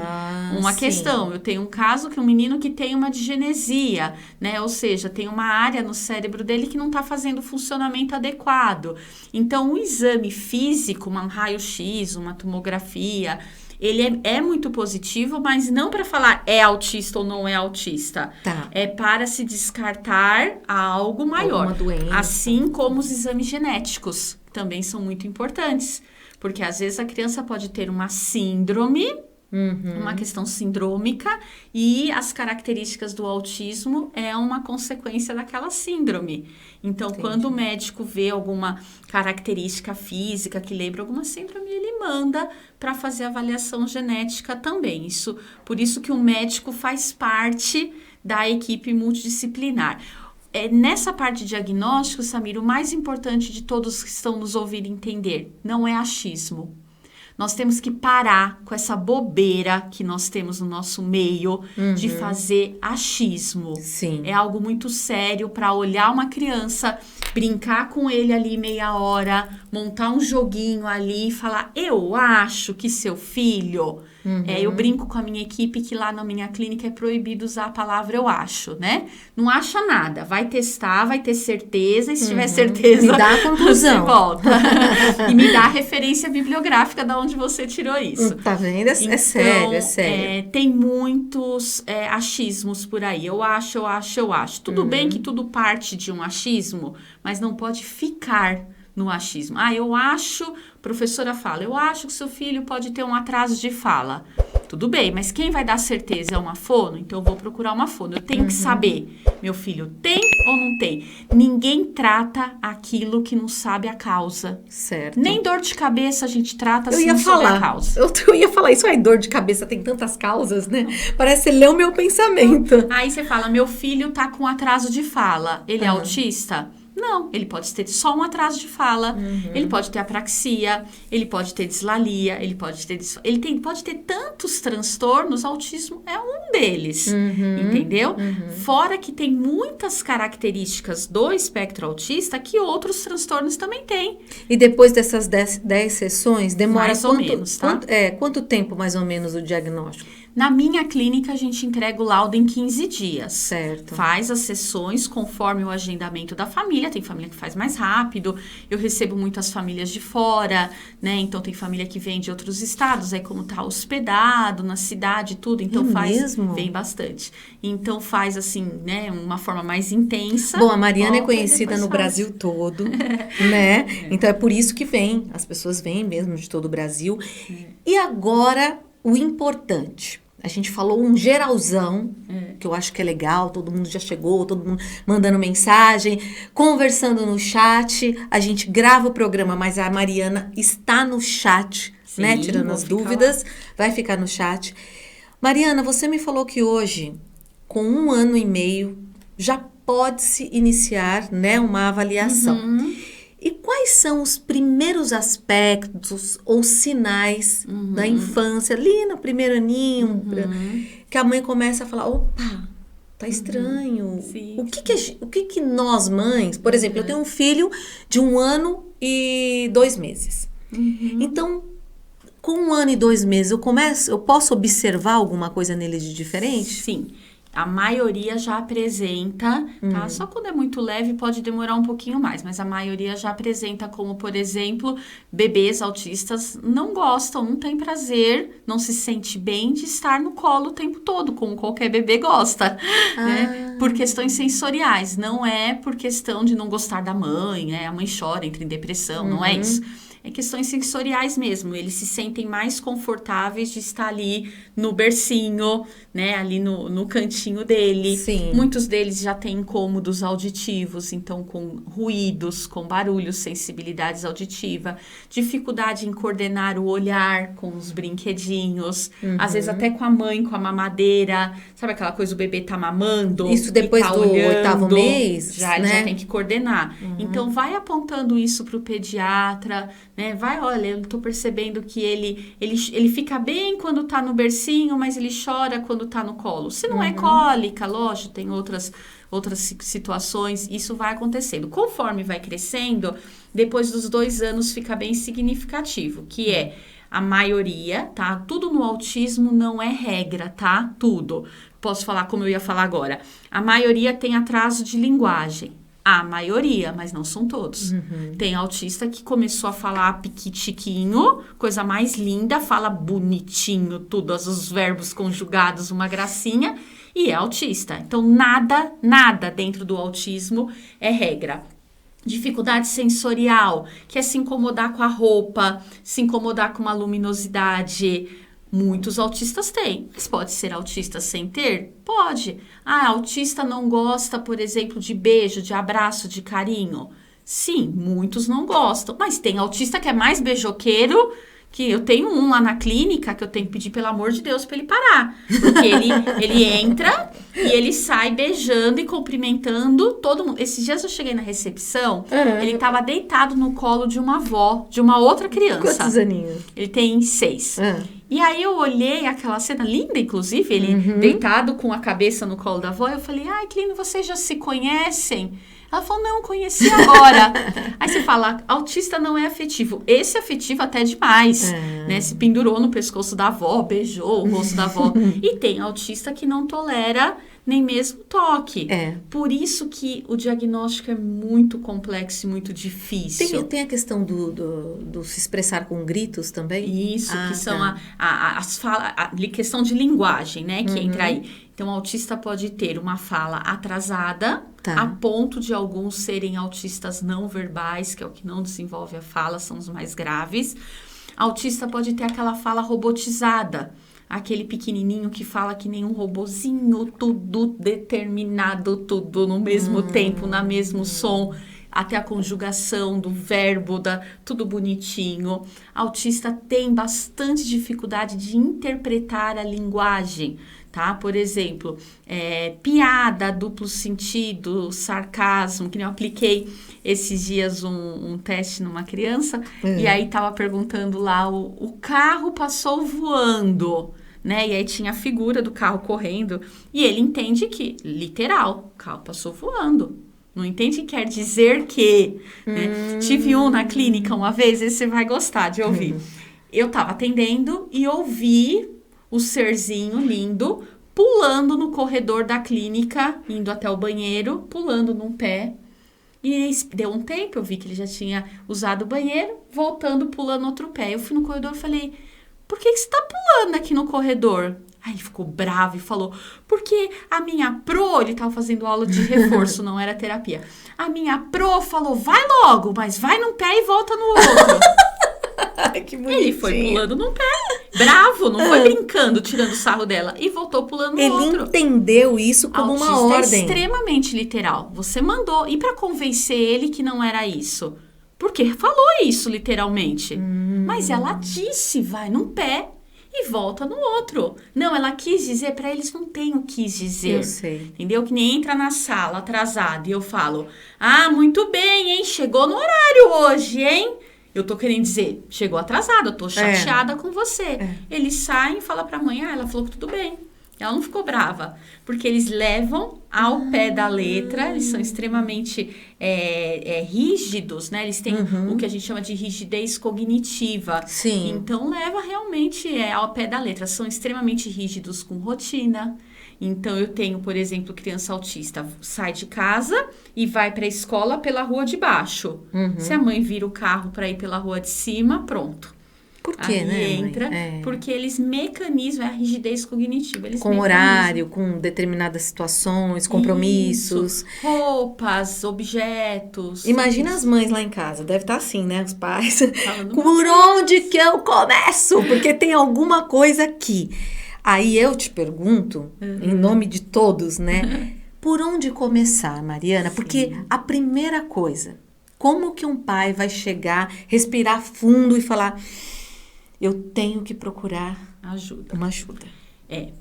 uma questão. Eu tenho um caso que um menino que tem uma digenesia, né? Ou seja, tem uma área no cérebro dele que não está fazendo o funcionamento adequado. Então, um exame físico, um raio-x, uma tomografia, ele é muito positivo, mas não para falar é autista ou não é autista. Tá. É para se descartar algo maior. Alguma doença. Assim como os exames genéticos também são muito importantes. Porque às vezes a criança pode ter uma síndrome uma questão sindrômica, e as características do autismo é uma consequência daquela síndrome. Então, quando o médico vê alguma característica física que lembra alguma síndrome, ele manda para fazer avaliação genética também. Por isso que o médico faz parte da equipe multidisciplinar. Nessa parte de diagnóstico, Samir, o mais importante de todos que estão nos ouvindo entender, não é achismo. Nós temos que parar com essa bobeira que nós temos no nosso meio de fazer achismo. Sim. É algo muito sério para olhar uma criança, brincar com ele ali meia hora, montar um joguinho ali e falar, eu acho que seu filho... eu brinco com a minha equipe que lá na minha clínica é proibido usar a palavra eu acho, né? Não acha nada, vai testar, vai ter certeza, e se tiver certeza... Me dá a conclusão. Você volta. E me dá a referência bibliográfica de onde você tirou isso. Tá vendo? É sério. Tem muitos achismos por aí. Eu acho. Tudo bem que tudo parte de um achismo, mas não pode ficar no achismo. Eu acho, a professora fala, eu acho que seu filho pode ter um atraso de fala. Tudo bem, mas quem vai dar certeza é uma fono? Então eu vou procurar uma fono. Eu tenho que saber, meu filho tem ou não tem? Ninguém trata aquilo que não sabe a causa. Certo. Nem dor de cabeça a gente trata se não sabe a causa. Eu ia falar isso, dor de cabeça tem tantas causas, né? Parece que você leu o meu pensamento. Aí você fala, meu filho tá com atraso de fala. Ele é autista? Não, ele pode ter só um atraso de fala, ele pode ter apraxia, ele pode ter dislalia, ele pode ter tantos transtornos, autismo é um deles, entendeu? Fora que tem muitas características do espectro autista que outros transtornos também têm. E depois dessas 10 sessões, demora mais ou menos, tá? Quanto tempo mais ou menos o diagnóstico? Na minha clínica, a gente entrega o laudo em 15 dias. Certo. Faz as sessões conforme o agendamento da família. Tem família que faz mais rápido. Eu recebo muitas famílias de fora, né? Então, tem família que vem de outros estados. Aí, como tá hospedado na cidade e tudo. Então, vem bastante. Então, faz assim, né? Uma forma mais intensa. Bom, a Mariana é conhecida no Brasil todo, né? Então, é por isso que vem. As pessoas vêm mesmo de todo o Brasil. E agora, o importante... A gente falou um geralzão, que eu acho que é legal, todo mundo já chegou, todo mundo mandando mensagem, conversando no chat, a gente grava o programa, mas a Mariana está no chat, sim, né, tirando as dúvidas, vai ficar no chat. Mariana, você me falou que hoje, com 1 ano e meio, já pode-se iniciar, né, uma avaliação. E quais são os primeiros aspectos ou sinais da infância, ali no primeiro aninho, que a mãe começa a falar, opa, tá estranho. Sim, O que nós mães, por exemplo, eu tenho um filho de 1 ano e 2 meses. Então, com 1 ano e 2 meses, eu posso observar alguma coisa nele de diferente? Sim. A maioria já apresenta, tá? Só quando é muito leve pode demorar um pouquinho mais, mas a maioria já apresenta como, por exemplo, bebês autistas não gostam, não tem prazer, não se sente bem de estar no colo o tempo todo, como qualquer bebê gosta, né? Por questões sensoriais, não é por questão de não gostar da mãe, né? A mãe chora, entra em depressão, não é isso. É questões sensoriais mesmo, eles se sentem mais confortáveis de estar ali no bercinho, né, ali no cantinho dele. Sim. Muitos deles já têm incômodos auditivos, então com ruídos, com barulhos, sensibilidades auditiva, dificuldade em coordenar o olhar com os brinquedinhos, às vezes até com a mãe, com a mamadeira, sabe aquela coisa, o bebê tá mamando, isso depois tá do olhando, 8º mês, já, né? Ele já tem que coordenar. Então vai apontando isso pro pediatra, né? Olha, eu tô percebendo que ele fica bem quando tá no bercinho, mas ele chora quando tá no colo. Se não é cólica, lógico, tem outras situações, isso vai acontecendo. Conforme vai crescendo, depois dos 2 anos fica bem significativo, que é a maioria, tá? Tudo no autismo não é regra, tá? Tudo. Posso falar como eu ia falar agora. A maioria tem atraso de linguagem. A maioria, mas não são todos. Tem autista que começou a falar piquitiquinho, coisa mais linda, fala bonitinho, tudo, os verbos conjugados, uma gracinha, e é autista. Então, nada dentro do autismo é regra. Dificuldade sensorial, que é se incomodar com a roupa, se incomodar com uma luminosidade, Muitos autistas têm, mas pode ser autista sem ter? Pode. Autista não gosta, por exemplo, de beijo, de abraço, de carinho? Sim, muitos não gostam, mas tem autista que é mais beijoqueiro, que eu tenho um lá na clínica que eu tenho que pedir pelo amor de Deus para ele parar, porque ele entra e ele sai beijando e cumprimentando todo mundo. Esses dias eu cheguei na recepção, ele estava deitado no colo de uma avó, de uma outra criança. Quantos aninhos? Ele tem 6. E aí eu olhei aquela cena linda, inclusive, ele deitado com a cabeça no colo da avó, eu falei, ai, Clínio, vocês já se conhecem? Ela falou, não, conheci agora. Aí você fala, autista não é afetivo. Esse é afetivo até demais, né? Se pendurou no pescoço da avó, beijou o rosto da avó. E tem autista que não tolera nem mesmo toque. Por isso que o diagnóstico é muito complexo e muito difícil. Tem a questão do se expressar com gritos também? Isso, que são as falas, a questão de linguagem, né? Que entra aí. Então, o autista pode ter uma fala atrasada, a ponto de alguns serem autistas não verbais, que é o que não desenvolve a fala, são os mais graves. Autista pode ter aquela fala robotizada, aquele pequenininho que fala que nem um robozinho, tudo determinado, tudo no mesmo tempo, no mesmo som, até a conjugação do verbo, tudo bonitinho. Autista tem bastante dificuldade de interpretar a linguagem, tá? Por exemplo, piada, duplo sentido, sarcasmo, que nem eu apliquei esses dias um teste numa criança, e aí tava perguntando lá, o carro passou voando, né? E aí tinha a figura do carro correndo, e ele entende que, literal, o carro passou voando. Não entende que quer dizer que, né? Tive um na clínica uma vez, esse você vai gostar de ouvir. Eu tava atendendo e ouvi o serzinho lindo pulando no corredor da clínica, indo até o banheiro, pulando num pé. E deu um tempo, eu vi que ele já tinha usado o banheiro, voltando, pulando outro pé. Eu fui no corredor e falei, por que você tá pulando aqui no corredor? Aí ele ficou bravo e falou, porque a minha pro, ele tava fazendo aula de reforço, não era terapia. A minha pro falou, vai logo, mas vai num pé e volta no outro. Que bonitinho. Ele foi pulando num pé, bravo, não foi brincando, tirando sarro dela, e voltou pulando no outro. Ele entendeu isso como Autista uma ordem. É extremamente literal. Você mandou, e para convencer ele que não era isso? Porque falou isso, literalmente. Mas ela disse, vai num pé e volta no outro. Não, ela quis dizer, para eles não tem o quis dizer. Eu sei. Entendeu? Que nem entra na sala atrasado e eu falo, muito bem, hein? Chegou no horário hoje, hein? Eu tô querendo dizer, chegou atrasado, eu tô chateada com você. Eles saem e falam pra mãe, ela falou que tudo bem. Ela não ficou brava, porque eles levam ao pé da letra, eles são extremamente rígidos, né? Eles têm o que a gente chama de rigidez cognitiva. Sim. Então, leva realmente ao pé da letra. São extremamente rígidos com rotina. Então, eu tenho, por exemplo, criança autista, sai de casa e vai para a escola pela rua de baixo. Se a mãe vira o carro para ir pela rua de cima, pronto. Por quê, aí né, entra, porque eles mecanizam a rigidez cognitiva. Eles com horário, com determinadas situações, compromissos. Isso. Roupas, objetos. Imagina as mães lá em casa, deve estar assim, né? Os pais. Falando, por onde que eu começo? Porque tem alguma coisa aqui. Aí eu te pergunto, em nome de todos, né? Por onde começar, Mariana? Porque a primeira coisa, como que um pai vai chegar, respirar fundo e falar... Eu tenho que procurar uma ajuda.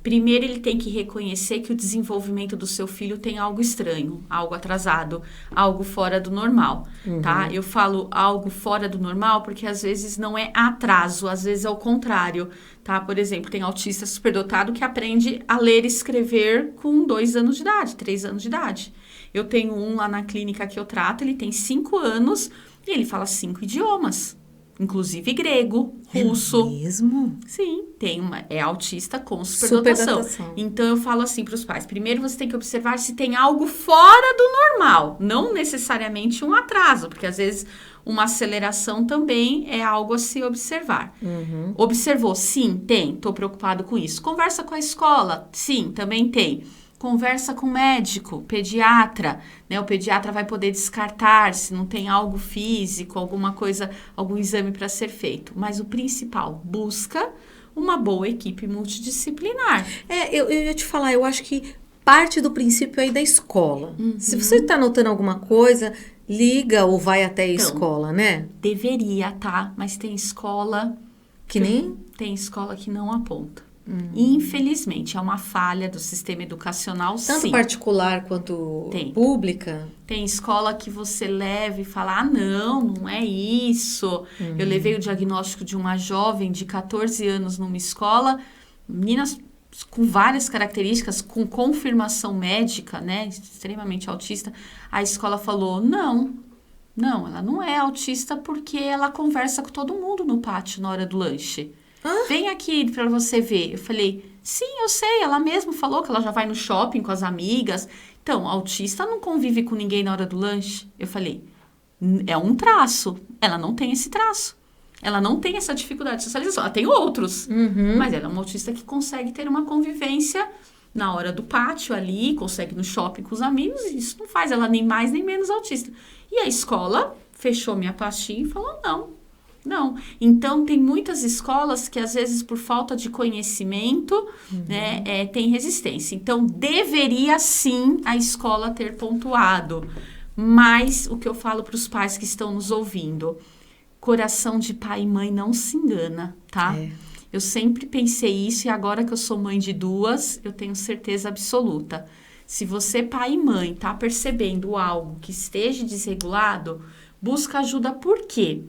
Primeiro ele tem que reconhecer que o desenvolvimento do seu filho tem algo estranho, algo atrasado, algo fora do normal, tá? Eu falo algo fora do normal porque às vezes não é atraso, às vezes é o contrário, tá? Por exemplo, tem autista superdotado que aprende a ler e escrever com 2 anos de idade, 3 anos de idade. Eu tenho um lá na clínica que eu trato, ele tem 5 anos e ele fala 5 idiomas. Inclusive grego, russo. É mesmo? Sim, é autista com superdotação. Superdotação. Então, eu falo assim para os pais. Primeiro, você tem que observar se tem algo fora do normal. Não necessariamente um atraso, porque às vezes uma aceleração também é algo a se observar. Observou? Sim, tem. Estou preocupado com isso. Conversa com a escola? Sim, também tem. Conversa com o médico, pediatra, né? O pediatra vai poder descartar se não tem algo físico, alguma coisa, algum exame para ser feito. Mas o principal, busca uma boa equipe multidisciplinar. Eu ia te falar, eu acho que parte do princípio aí da escola. Se você está notando alguma coisa, liga ou vai até a escola, né? Deveria, tá? Mas tem escola... Tem escola que não aponta. Infelizmente, é uma falha do sistema educacional, tanto sim. particular quanto pública. Tem escola que você leva e fala, não é isso. Eu levei o diagnóstico de uma jovem de 14 anos numa escola, meninas com várias características, com confirmação médica, né, extremamente autista. A escola falou, não, ela não é autista porque ela conversa com todo mundo no pátio na hora do lanche. Vem aqui pra você ver. Eu falei, sim, eu sei, ela mesma falou que ela já vai no shopping com as amigas. Então, autista não convive com ninguém na hora do lanche. Eu falei, é um traço. Ela não tem esse traço. Ela não tem essa dificuldade de socialização. Ela tem outros. Mas ela é uma autista que consegue ter uma convivência na hora do pátio ali, consegue ir no shopping com os amigos. E isso não faz ela nem mais nem menos autista. E a escola fechou minha pastinha e falou, não. Então, tem muitas escolas que, às vezes, por falta de conhecimento, né, tem resistência. Então, deveria, sim, a escola ter pontuado. Mas, o que eu falo para os pais que estão nos ouvindo, coração de pai e mãe não se engana, tá? Eu sempre pensei isso e agora que eu sou mãe de 2, eu tenho certeza absoluta. Se você, pai e mãe, tá percebendo algo que esteja desregulado, busca ajuda. Por quê?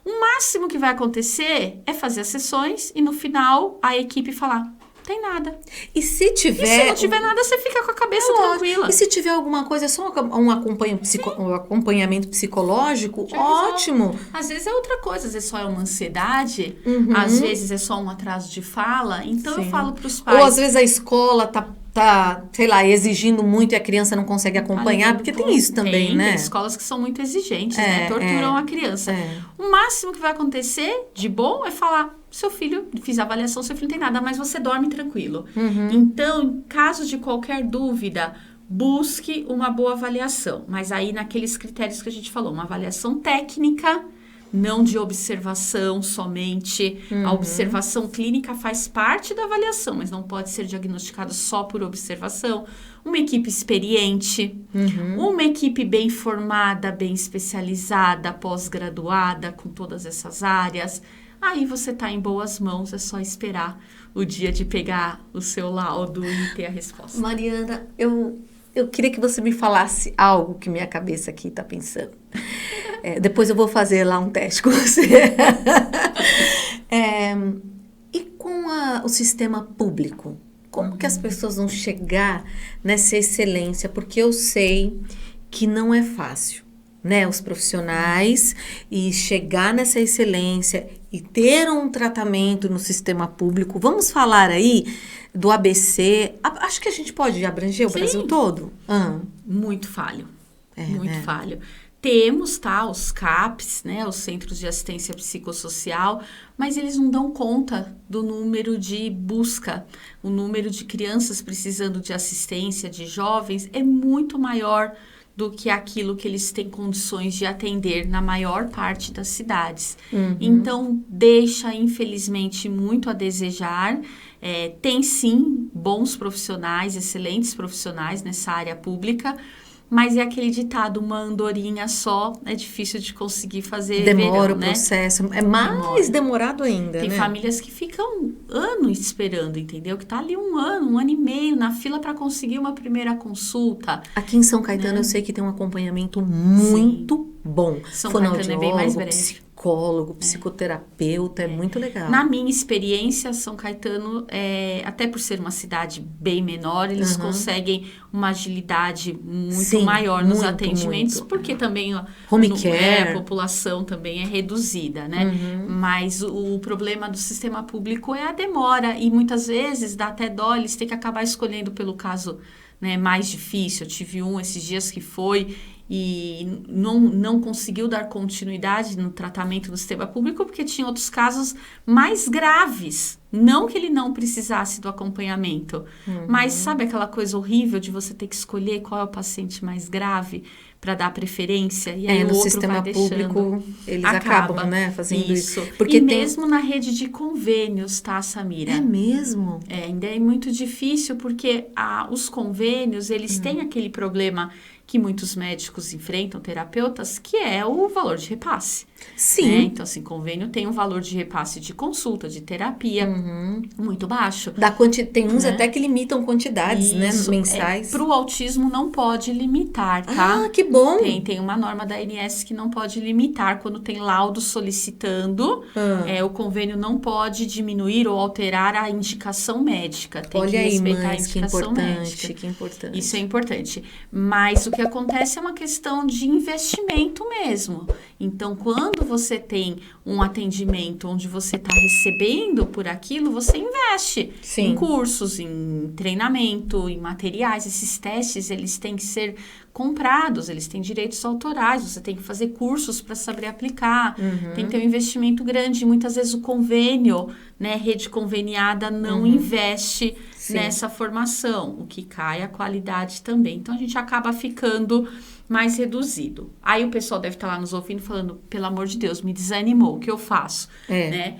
O máximo que vai acontecer é fazer as sessões e no final a equipe falar, tem nada. E se não tiver nada, você fica com a cabeça tranquila. E se tiver alguma coisa, só um acompanhamento psicológico, ótimo. Às vezes é outra coisa, às vezes só é uma ansiedade, às vezes é só um atraso de fala. Então eu falo para os pais. Ou às vezes a escola tá, sei lá, exigindo muito e a criança não consegue acompanhar, porque tem isso também, né? Tem escolas que são muito exigentes, né? Torturam a criança. O máximo que vai acontecer de bom é falar, seu filho, fiz a avaliação, seu filho não tem nada, mas você dorme tranquilo. Então, em caso de qualquer dúvida, busque uma boa avaliação. Mas aí, naqueles critérios que a gente falou, uma avaliação técnica, não de observação somente. A observação clínica faz parte da avaliação, mas não pode ser diagnosticado só por observação. Uma equipe experiente, uma equipe bem formada, bem especializada, pós-graduada, com todas essas áreas. Aí você está em boas mãos, é só esperar o dia de pegar o seu laudo e ter a resposta. Mariana, eu queria que você me falasse algo que minha cabeça aqui está pensando. Depois eu vou fazer lá um teste com você. E com o sistema público? Como que as pessoas vão chegar nessa excelência? Porque eu sei que não é fácil, né? Os profissionais e chegar nessa excelência e ter um tratamento no sistema público. Vamos falar aí do ABC. Acho que a gente pode abranger o Brasil todo? Muito falho. Falho. Temos, os CAPs, né, os Centros de Assistência Psicossocial, mas eles não dão conta do número de busca. O número de crianças precisando de assistência, de jovens, é muito maior do que aquilo que eles têm condições de atender na maior parte das cidades. Então, deixa, infelizmente, muito a desejar. Tem, sim, bons profissionais, excelentes profissionais nessa área pública, mas é aquele ditado, uma andorinha só, é difícil de conseguir fazer. Demora verão, o processo, é mais demorado ainda, Tem famílias que ficam anos esperando, entendeu? Que tá ali um ano e meio na fila para conseguir uma primeira consulta. Aqui em São Caetano eu sei que tem um acompanhamento muito bom. São Caetano é bem mais breve. Psicólogo, psicoterapeuta, é muito legal. Na minha experiência, São Caetano, até por ser uma cidade bem menor, eles conseguem uma agilidade muito maior nos atendimentos, porque também home care, a população também é reduzida, né? Mas o problema do sistema público é a demora, e muitas vezes dá até dó, eles têm que acabar escolhendo pelo caso, né, mais difícil. Eu tive esses dias que foi e não conseguiu dar continuidade no tratamento do sistema público porque tinha outros casos mais graves Não que ele não precisasse do acompanhamento, mas sabe aquela coisa horrível de você ter que escolher qual é o paciente mais grave para dar preferência? E aí o no outro sistema vai deixando. público, eles acabam, né, fazendo isso. Porque mesmo na rede de convênios, tá, Samira? É mesmo? Ainda é muito difícil, porque os convênios, eles têm aquele problema que muitos médicos enfrentam, terapeutas, que é o valor de repasse. Sim. Né? Então, assim, convênio tem um valor de repasse de consulta, de terapia, muito baixo. Tem uns até que limitam quantidades, né, mensais. Para o autismo não pode limitar, tá? Ah, que bom! Tem uma norma da ANS que não pode limitar. Quando tem laudo solicitando, o convênio não pode diminuir ou alterar a indicação médica. Tem Olha que aí, respeitar mães, a indicação médica. que importante. Isso é importante. Mas o que acontece é uma questão de investimento mesmo. Então, quando você tem um atendimento onde você está recebendo por aquilo, você investe em cursos, em treinamento, em materiais. Esses testes, eles têm que ser comprados, eles têm direitos autorais, você tem que fazer cursos para saber aplicar, tem que ter um investimento grande. Muitas vezes o convênio, né, rede conveniada não investe nessa formação, o que cai a qualidade também. Então, a gente acaba ficando mais reduzido. Aí o pessoal deve estar lá nos ouvindo falando, pelo amor de Deus, me desanimou, o que eu faço? Né?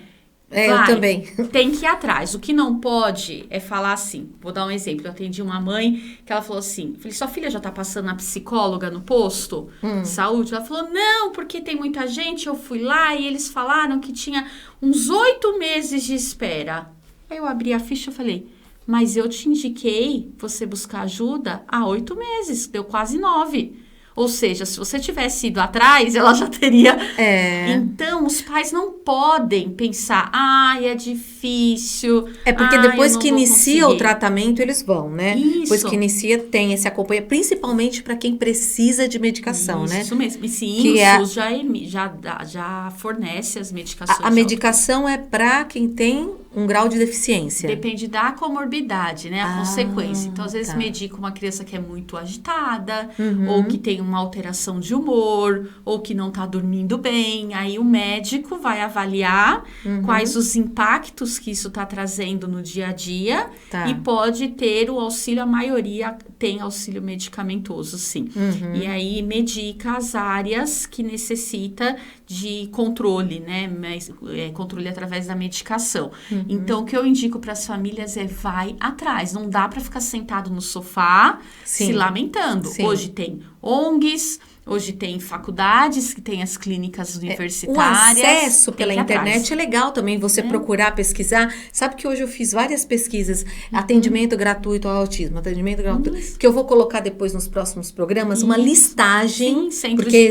Eu também. Tem que ir atrás. O que não pode é falar assim. Vou dar um exemplo. Eu atendi uma mãe que ela falou assim, falei, sua filha já tá passando na psicóloga no posto de saúde? Ela falou, não, porque tem muita gente, eu fui lá e eles falaram que tinha uns 8 meses de espera. Aí eu abri a ficha e falei, mas eu te indiquei você buscar ajuda há 8 meses, deu quase 9. Ou seja, se você tivesse ido atrás, ela já teria... Então, os pais não podem pensar, é difícil. É porque depois que inicia o tratamento, eles vão, né? Isso. Depois que inicia, tem esse acompanhamento, principalmente para quem precisa de medicação, né? Isso mesmo. E sim, o SUS já fornece as medicações. A medicação é para quem tem um grau de deficiência. Depende da comorbidade, né? A consequência. Então, às vezes, medica uma criança que é muito agitada, ou que tem uma alteração de humor, ou que não está dormindo bem. Aí, o médico vai avaliar quais os impactos que isso está trazendo no dia a dia e pode ter o auxílio, a maioria tem auxílio medicamentoso, sim. E aí, medica as áreas que necessita de controle, né? Controle através da medicação. Então, o que eu indico para as famílias é vai atrás. Não dá para ficar sentado no sofá se lamentando. Hoje tem ONGs, hoje tem faculdades que tem as clínicas universitárias. O acesso pela internet é legal também, você procurar, pesquisar. Sabe que hoje eu fiz várias pesquisas, atendimento gratuito ao autismo, atendimento gratuito, que eu vou colocar depois nos próximos programas, uma listagem, porque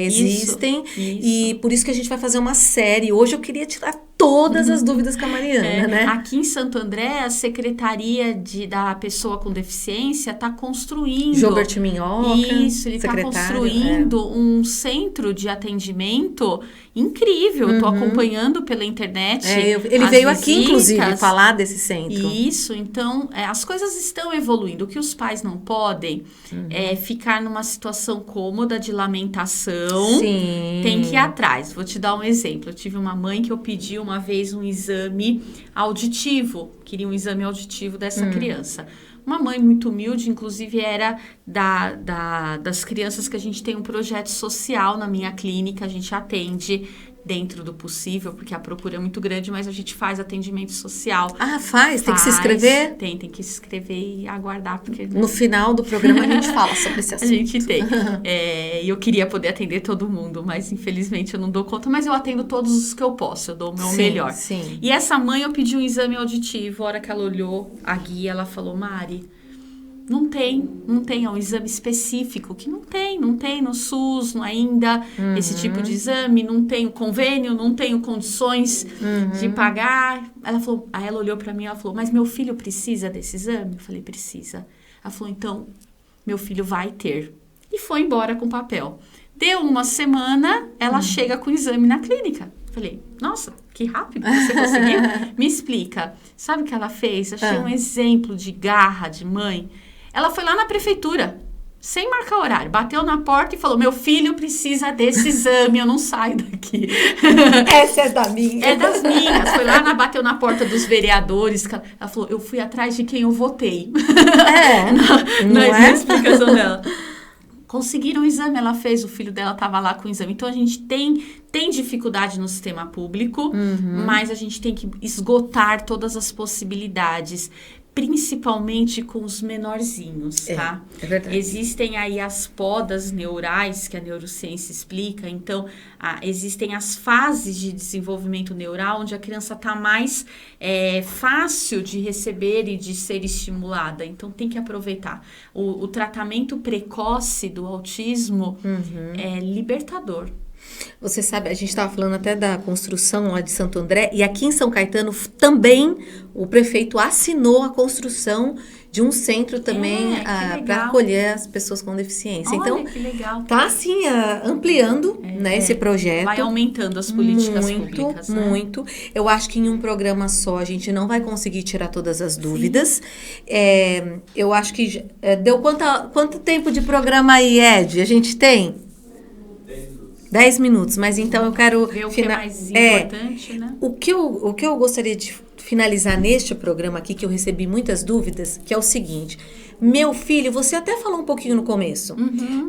existem, e por isso que a gente vai fazer uma série. Hoje eu queria tirar todas as dúvidas com a Mariana, né? Aqui em Santo André, a Secretaria da Pessoa com Deficiência está construindo... Gilberto Minhoca. Isso, ele está construindo um centro de atendimento incrível. Estou acompanhando pela internet. Ele veio aqui, inclusive, falar desse centro. Isso, então, as coisas estão evoluindo. O que os pais não podem é ficar numa situação cômoda de lamentação. Sim. Tem que ir atrás. Vou te dar um exemplo. Eu tive uma mãe que eu pedi uma vez um exame auditivo. Queria um exame auditivo dessa criança. Uma mãe muito humilde, inclusive era das crianças que a gente tem um projeto social na minha clínica, a gente atende dentro do possível, porque a procura é muito grande, mas a gente faz atendimento social. Faz? Tem que se inscrever? Tem que se inscrever e aguardar, porque... No final do programa a gente fala sobre esse assunto. A gente tem. Eu queria poder atender todo mundo, mas infelizmente eu não dou conta, mas eu atendo todos os que eu posso, eu dou o meu melhor. Sim. E essa mãe, eu pedi um exame auditivo, a hora que ela olhou a guia, ela falou, Mari, não tem, é um exame específico, que não tem no SUS ainda, esse tipo de exame, não tenho convênio, não tenho condições de pagar. Aí ela olhou pra mim e ela falou, mas meu filho precisa desse exame? Eu falei, precisa. Ela falou, então, meu filho vai ter. E foi embora com o papel. Deu uma semana, ela chega com o exame na clínica. Falei, nossa, que rápido você conseguiu. Me explica. Sabe o que ela fez? Achei um exemplo de garra de mãe. Ela foi lá na prefeitura, sem marcar horário. Bateu na porta e falou, meu filho precisa desse exame, eu não saio daqui. Essa é da minha. É das minhas. Foi lá, bateu na porta dos vereadores. Ela falou, eu fui atrás de quem eu votei. Na explicação dela. Conseguiram o exame, ela fez, o filho dela estava lá com o exame. Então, a gente tem dificuldade no sistema público, mas a gente tem que esgotar todas as possibilidades, principalmente com os menorzinhos, tá? É verdade. Existem aí as podas neurais, que a neurociência explica. Então, existem as fases de desenvolvimento neural, onde a criança está mais fácil de receber e de ser estimulada. Então, tem que aproveitar. O tratamento precoce do autismo é libertador. Você sabe, a gente estava falando até da construção lá de Santo André, e aqui em São Caetano também o prefeito assinou a construção de um centro também para acolher as pessoas com deficiência. Olha, então, que legal. tá assim, ampliando esse projeto. Vai aumentando as políticas públicas. Muito. Eu acho que em um programa só a gente não vai conseguir tirar todas as dúvidas. Eu acho que deu quanto tempo de programa aí, Ed? A gente tem? 10 minutos, mas então eu quero... Ver o que é mais importante, né? O que eu gostaria de finalizar neste programa aqui, que eu recebi muitas dúvidas, que é o seguinte: meu filho, você até falou um pouquinho no começo,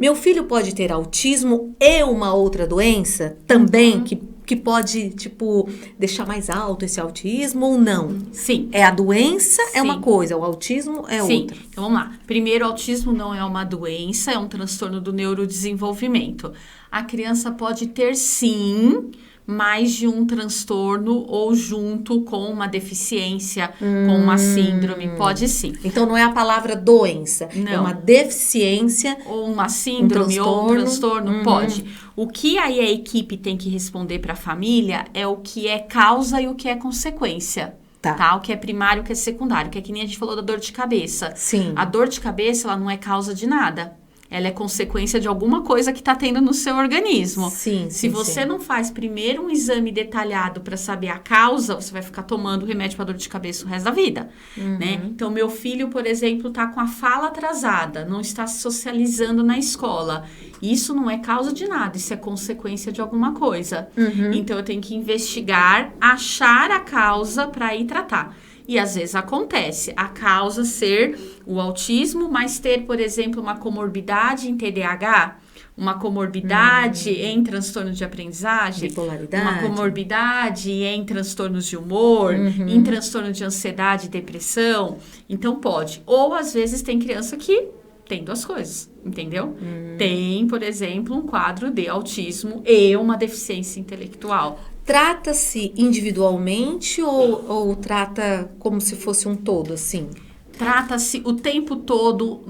meu filho pode ter autismo e uma outra doença também, que pode, tipo, deixar mais alto esse autismo ou não? Sim. É a doença, é uma coisa, o autismo é outra. Então, vamos lá. Primeiro, o autismo não é uma doença, é um transtorno do neurodesenvolvimento. A criança pode ter, sim, mais de um transtorno ou junto com uma deficiência, com uma síndrome, pode sim. Então, não é a palavra doença, não. É uma deficiência. Ou uma síndrome, ou um transtorno, pode. O que aí a equipe tem que responder para a família é o que é causa e o que é consequência. Tá? O que é primário e o que é secundário, que é que nem a gente falou da dor de cabeça. Sim. A dor de cabeça, ela não é causa de nada. Ela é consequência de alguma coisa que está tendo no seu organismo. Se você não faz primeiro um exame detalhado para saber a causa, você vai ficar tomando remédio para dor de cabeça o resto da vida, né? Então, meu filho, por exemplo, está com a fala atrasada, não está se socializando na escola. Isso não é causa de nada, isso é consequência de alguma coisa. Então, eu tenho que investigar, achar a causa para ir tratar. E às vezes acontece a causa ser o autismo, mas ter, por exemplo, uma comorbidade em TDAH, uma comorbidade em transtorno de aprendizagem, bipolaridade, uma comorbidade em transtornos de humor, em transtorno de ansiedade e depressão. Então pode. Ou às vezes tem criança que tem duas coisas, entendeu? Tem, por exemplo, um quadro de autismo e uma deficiência intelectual. Trata-se individualmente ou trata como se fosse um todo, assim? Trata-se o tempo todo,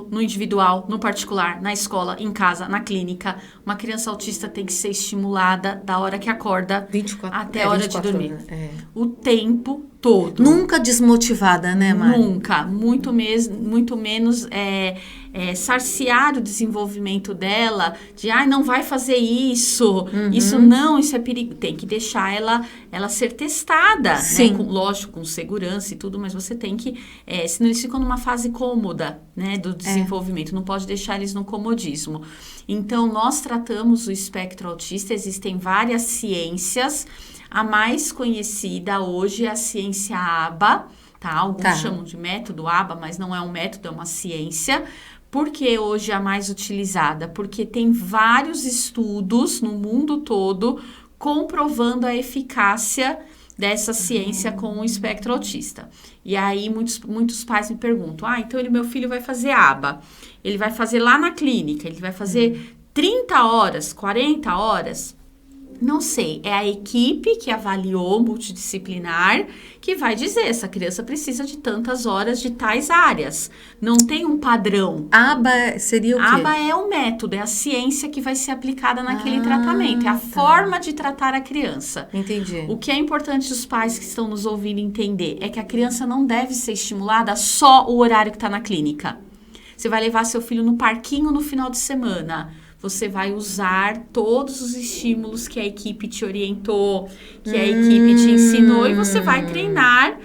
no individual, no particular, na escola, em casa, na clínica. Uma criança autista tem que ser estimulada da hora que acorda até a hora de dormir. O tempo todo. Nunca desmotivada, né, Mari? Nunca. Muito menos sarciar o desenvolvimento dela de, não vai fazer isso, isso é perigo. Tem que deixar ela ser testada, sim, né? Lógico, com segurança e tudo, mas você tem que, senão eles ficam numa fase cômoda, né, do desenvolvimento, não pode deixar eles no comodismo. Então, nós tratamos o espectro autista, existem várias ciências. A mais conhecida hoje é a ciência ABA, tá? Alguns chamam de método ABA, mas não é um método, é uma ciência. Por que hoje é a mais utilizada? Porque tem vários estudos no mundo todo comprovando a eficácia dessa ciência com o espectro autista. E aí muitos pais me perguntam, então meu filho vai fazer ABA, ele vai fazer lá na clínica, ele vai fazer 30 horas, 40 horas? Não sei, é a equipe que avaliou multidisciplinar que vai dizer, essa criança precisa de tantas horas de tais áreas. Não tem um padrão. ABA seria o quê? ABA é o método, é a ciência que vai ser aplicada naquele tratamento. É a forma de tratar a criança. Entendi. O que é importante os pais que estão nos ouvindo entender é que a criança não deve ser estimulada só o horário que está na clínica. Você vai levar seu filho no parquinho no final de semana. Você vai usar todos os estímulos que a equipe te orientou, que a equipe te ensinou, e você vai treinar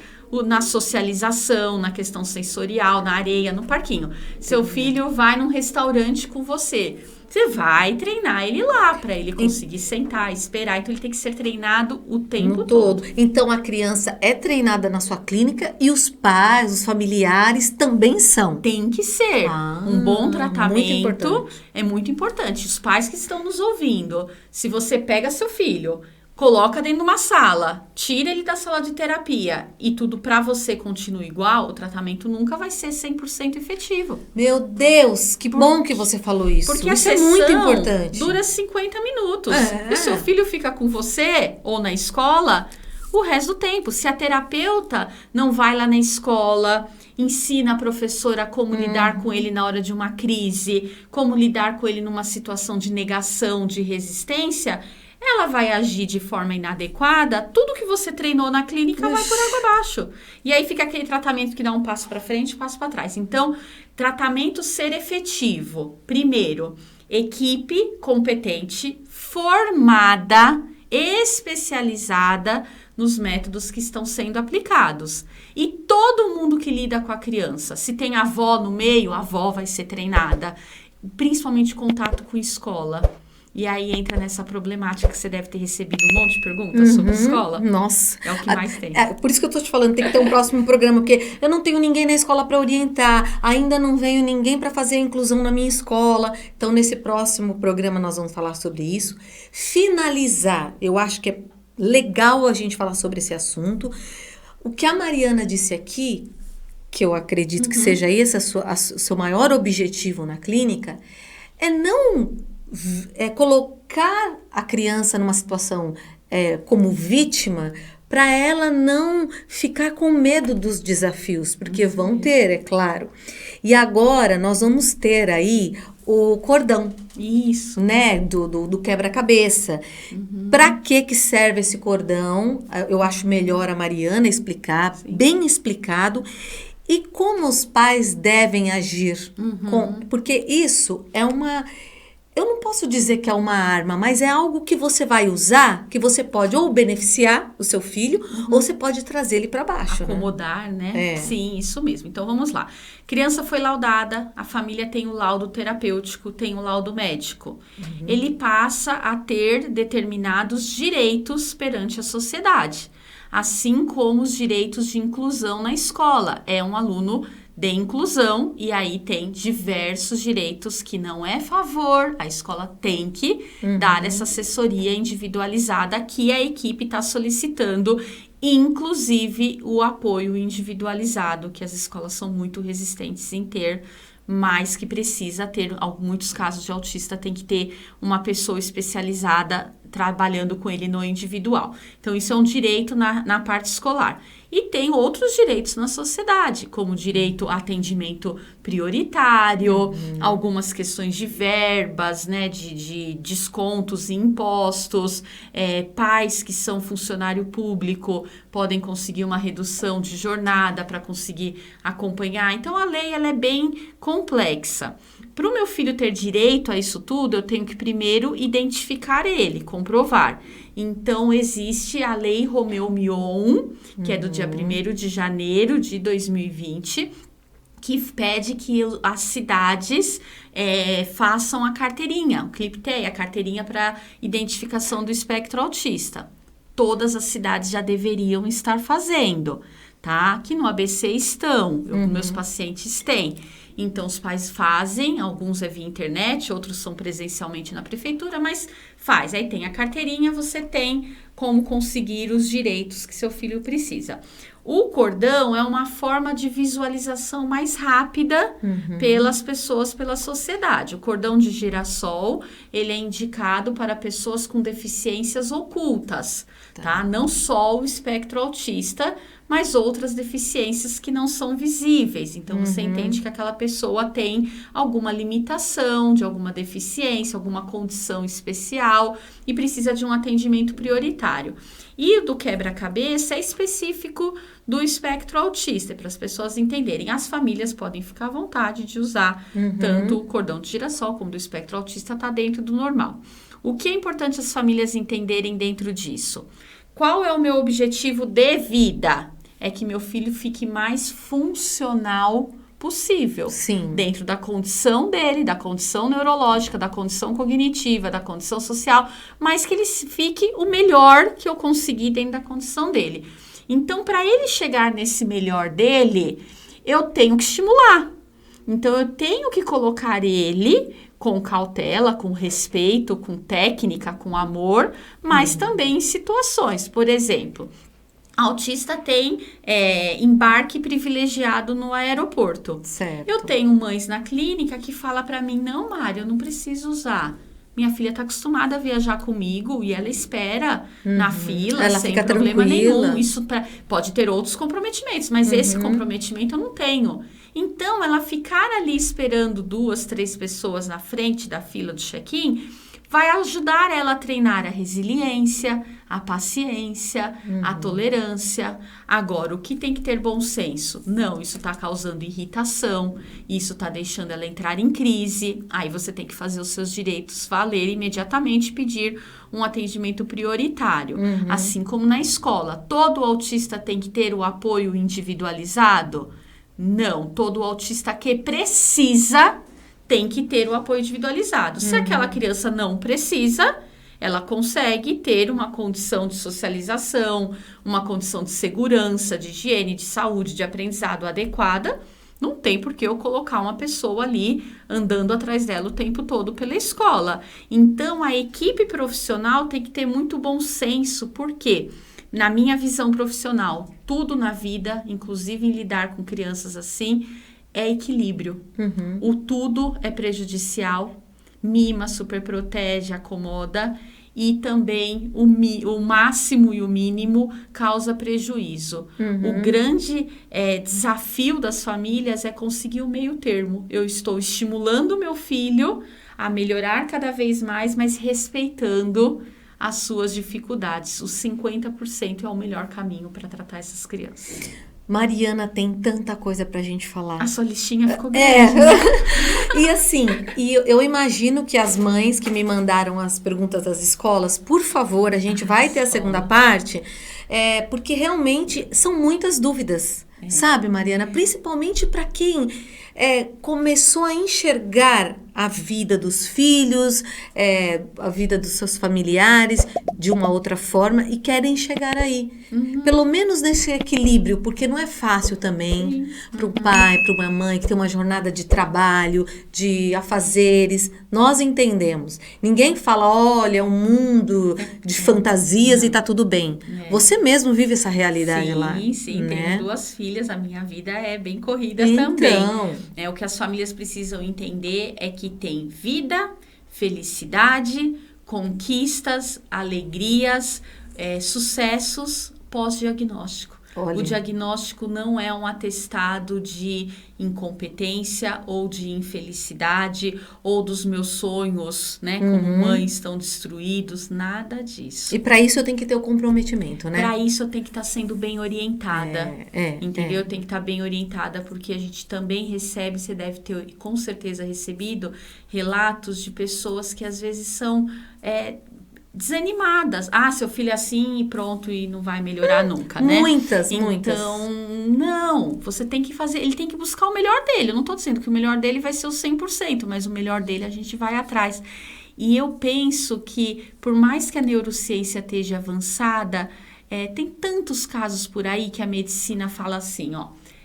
na socialização, na questão sensorial, na areia, no parquinho. Seu filho vai num restaurante com você. Você vai treinar ele lá para ele conseguir sentar, esperar. Então, ele tem que ser treinado o tempo todo. Então, a criança é treinada na sua clínica e os pais, os familiares também são. Tem que ser. Um bom tratamento muito é muito importante. Os pais que estão nos ouvindo, se você pega seu filho, coloca dentro de uma sala, tira ele da sala de terapia e tudo para você continua igual, o tratamento nunca vai ser 100% efetivo. Meu Deus, que bom que você falou isso. Porque isso a é muito importante. Dura 50 minutos. O seu filho fica com você ou na escola o resto do tempo. Se a terapeuta não vai lá na escola, ensina a professora como lidar com ele na hora de uma crise, como lidar com ele numa situação de negação, de resistência, ela vai agir de forma inadequada, tudo que você treinou na clínica vai por água abaixo. E aí fica aquele tratamento que dá um passo para frente e um passo para trás. Então, tratamento ser efetivo. Primeiro, equipe competente, formada, especializada nos métodos que estão sendo aplicados. E todo mundo que lida com a criança, se tem avó no meio, a avó vai ser treinada. Principalmente contato com escola. E aí entra nessa problemática que você deve ter recebido um monte de perguntas sobre escola. Nossa. É o que mais tem. Por isso que eu tô te falando, tem que ter um próximo programa, porque eu não tenho ninguém na escola para orientar, ainda não veio ninguém para fazer a inclusão na minha escola. Então, nesse próximo programa nós vamos falar sobre isso. Finalizar, eu acho que é legal a gente falar sobre esse assunto. O que a Mariana disse aqui, que eu acredito que seja esse o seu maior objetivo na clínica, é colocar a criança numa situação como vítima para ela não ficar com medo dos desafios, porque vão ter, é claro. E agora nós vamos ter aí o cordão. Isso. Né? Do quebra-cabeça. Para que serve esse cordão? Eu acho melhor a Mariana explicar, bem explicado. E como os pais devem agir. Porque isso é uma... Eu não posso dizer que é uma arma, mas é algo que você vai usar, que você pode ou beneficiar o seu filho, ou você pode trazer ele para baixo. Acomodar, né? Sim, isso mesmo. Então, vamos lá. Criança foi laudada, a família tem o laudo terapêutico, tem o laudo médico. Ele passa a ter determinados direitos perante a sociedade, assim como os direitos de inclusão na escola. É um aluno de inclusão, e aí tem diversos direitos que não é favor, a escola tem que dar essa assessoria individualizada que a equipe está solicitando, inclusive o apoio individualizado, que as escolas são muito resistentes em ter, mas que precisa ter, em muitos casos de autista, tem que ter uma pessoa especializada trabalhando com ele no individual. Então, isso é um direito na parte escolar. E tem outros direitos na sociedade, como direito a atendimento prioritário, algumas questões de verbas, né, de descontos e impostos, pais que são funcionário público podem conseguir uma redução de jornada para conseguir acompanhar. Então, a lei ela é bem complexa. Para o meu filho ter direito a isso tudo, eu tenho que primeiro identificar ele, comprovar. Então, existe a Lei Romeu Mion, que é do dia 1º de janeiro de 2020, que pede que as cidades façam a carteirinha, o CLIPTE, a carteirinha para identificação do espectro autista. Todas as cidades já deveriam estar fazendo, tá? Aqui no ABC estão, meus pacientes têm. Então, os pais fazem, alguns é via internet, outros são presencialmente na prefeitura, mas faz. Aí tem a carteirinha, você tem como conseguir os direitos que seu filho precisa. O cordão é uma forma de visualização mais rápida pelas pessoas, pela sociedade. O cordão de girassol, ele é indicado para pessoas com deficiências ocultas, tá? Não só o espectro autista, mas outras deficiências que não são visíveis. Então, você entende que aquela pessoa tem alguma limitação, de alguma deficiência, alguma condição especial e precisa de um atendimento prioritário. E o do quebra-cabeça é específico do espectro autista, para as pessoas entenderem. As famílias podem ficar à vontade de usar tanto o cordão de girassol como do espectro autista, está dentro do normal. O que é importante as famílias entenderem dentro disso? Qual é o meu objetivo de vida? é que meu filho fique mais funcional possível. Sim. Dentro da condição dele, da condição neurológica, da condição cognitiva, da condição social, mas que ele fique o melhor que eu conseguir dentro da condição dele. Então, para ele chegar nesse melhor dele, eu tenho que estimular. Então, eu tenho que colocar ele com cautela, com respeito, com técnica, com amor, mas também em situações. Por exemplo, autista tem embarque privilegiado no aeroporto. Certo. Eu tenho mães na clínica que falam para mim, não, Mário, eu não preciso usar. Minha filha está acostumada a viajar comigo e ela espera na fila, ela sem fica problema tranquila. nenhum. Isso pode ter outros comprometimentos, mas esse comprometimento eu não tenho. Então, ela ficar ali esperando 2, 3 pessoas na frente da fila do check-in vai ajudar ela a treinar a resiliência, a paciência, a tolerância. Agora, o que tem que ter bom senso? Não, isso está causando irritação, isso está deixando ela entrar em crise. Aí você tem que fazer os seus direitos valer imediatamente e pedir um atendimento prioritário. Assim como na escola, todo autista tem que ter o apoio individualizado? Não, todo autista que precisa tem que ter o apoio individualizado. Se aquela criança não precisa, ela consegue ter uma condição de socialização, uma condição de segurança, de higiene, de saúde, de aprendizado adequada. Não tem por que eu colocar uma pessoa ali andando atrás dela o tempo todo pela escola. Então, a equipe profissional tem que ter muito bom senso. Por quê? Na minha visão profissional, tudo na vida, inclusive em lidar com crianças assim, é equilíbrio. O tudo é prejudicial, mima, superprotege, acomoda, e também o máximo e o mínimo causa prejuízo. O grande desafio das famílias é conseguir o meio termo. Eu estou estimulando o meu filho a melhorar cada vez mais, mas respeitando as suas dificuldades. Os 50% é o melhor caminho para tratar essas crianças. Mariana, tem tanta coisa pra gente falar. A sua listinha ficou grande. E assim, eu imagino que as mães que me mandaram as perguntas das escolas, por favor, a gente vai ter a segunda parte, porque realmente são muitas dúvidas, sabe, Mariana? Principalmente para quem começou a enxergar a vida dos filhos, a vida dos seus familiares de uma outra forma e querem chegar aí. Pelo menos nesse equilíbrio, porque não é fácil também para o pai, para uma mãe que tem uma jornada de trabalho, de afazeres. Nós entendemos. Ninguém fala, olha, um mundo de fantasias e tá tudo bem. Você mesmo vive essa realidade lá. Sim, né? tenho 2 filhas, a minha vida é bem corrida Então, também. O que as famílias precisam entender é que tem vida, felicidade, conquistas, alegrias, sucessos pós-diagnóstico. Olha. O diagnóstico não é um atestado de incompetência ou de infelicidade ou dos meus sonhos, né, como mãe, estão destruídos, nada disso. E para isso eu tenho que ter o comprometimento, né? Para isso eu tenho que estar sendo bem orientada, entendeu? Eu tenho que estar bem orientada porque a gente também recebe, você deve ter com certeza recebido relatos de pessoas que às vezes são desanimadas. Seu filho é assim e pronto, e não vai melhorar nunca, né? Muitas. Então, não, você tem que fazer, ele tem que buscar o melhor dele. Eu não tô dizendo que o melhor dele vai ser o 100%, mas o melhor dele a gente vai atrás. E eu penso que, por mais que a neurociência esteja avançada, tem tantos casos por aí que a medicina fala assim,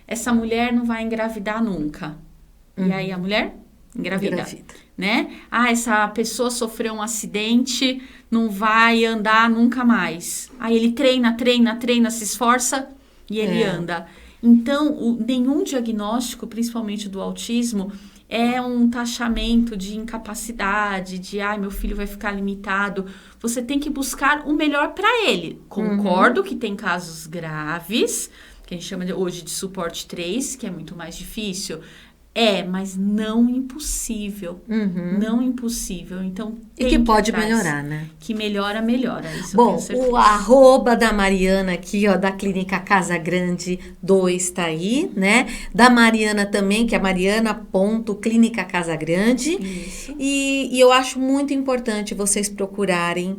essa mulher não vai engravidar nunca. E aí a mulher engravida. Né? Essa pessoa sofreu um acidente, não vai andar nunca mais. Aí ele treina, se esforça e ele anda. Então, nenhum diagnóstico, principalmente do autismo, é um taxamento de incapacidade, de meu filho vai ficar limitado. Você tem que buscar o melhor para ele. Concordo que tem casos graves, que a gente chama hoje de suporte 3, que é muito mais difícil. Mas não impossível. Não impossível. Então, e que pode melhorar, né? Que melhora. Isso bom, eu tenho certeza. O arroba da Mariana aqui, da Clínica Casa Grande 2 tá aí, né? Da Mariana também, que é Mariana.Clínica Casa Grande. Isso. E eu acho muito importante vocês procurarem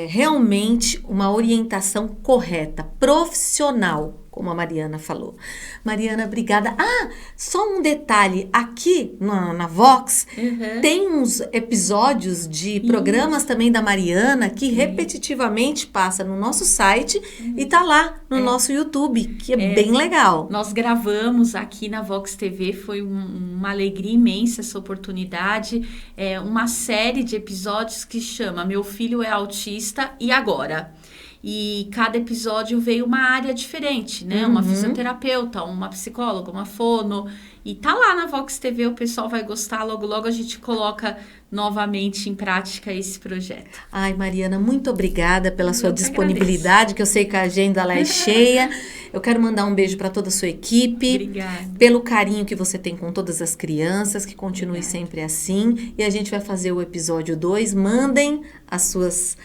realmente uma orientação correta, profissional, como a Mariana falou. Mariana, obrigada. Só um detalhe, aqui na Vox tem uns episódios de programas também da Mariana que repetitivamente passa no nosso site e tá lá no nosso YouTube, que é bem legal. Nós gravamos aqui na Vox TV, foi uma alegria imensa essa oportunidade, uma série de episódios que chama Meu Filho é Autista e Agora? E cada episódio veio uma área diferente, né? Uma fisioterapeuta, uma psicóloga, uma fono. E tá lá na Vox TV, o pessoal vai gostar. Logo, logo a gente coloca novamente em prática esse projeto. Ai, Mariana, muito obrigada pela sua disponibilidade, que eu sei que a agenda ela é cheia. Eu quero mandar um beijo para toda a sua equipe. Obrigada. Pelo carinho que você tem com todas as crianças, que continue sempre assim. E a gente vai fazer o episódio 2. Mandem as suas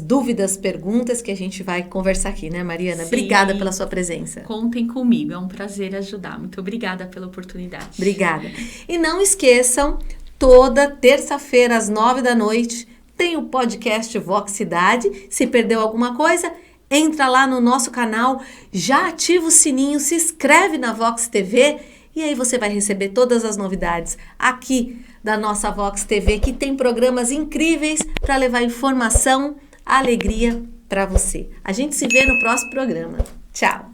dúvidas, perguntas, que a gente vai conversar aqui, né, Mariana? Sim. Obrigada pela sua presença. Contem comigo, é um prazer ajudar. Muito obrigada pela oportunidade. Obrigada. E não esqueçam, toda terça-feira, às 9h, tem o podcast Vox Cidade. Se perdeu alguma coisa, entra lá no nosso canal, já ativa o sininho, se inscreve na Vox TV e aí você vai receber todas as novidades aqui da nossa Vox TV, que tem programas incríveis para levar informação, alegria para você. A gente se vê no próximo programa. Tchau!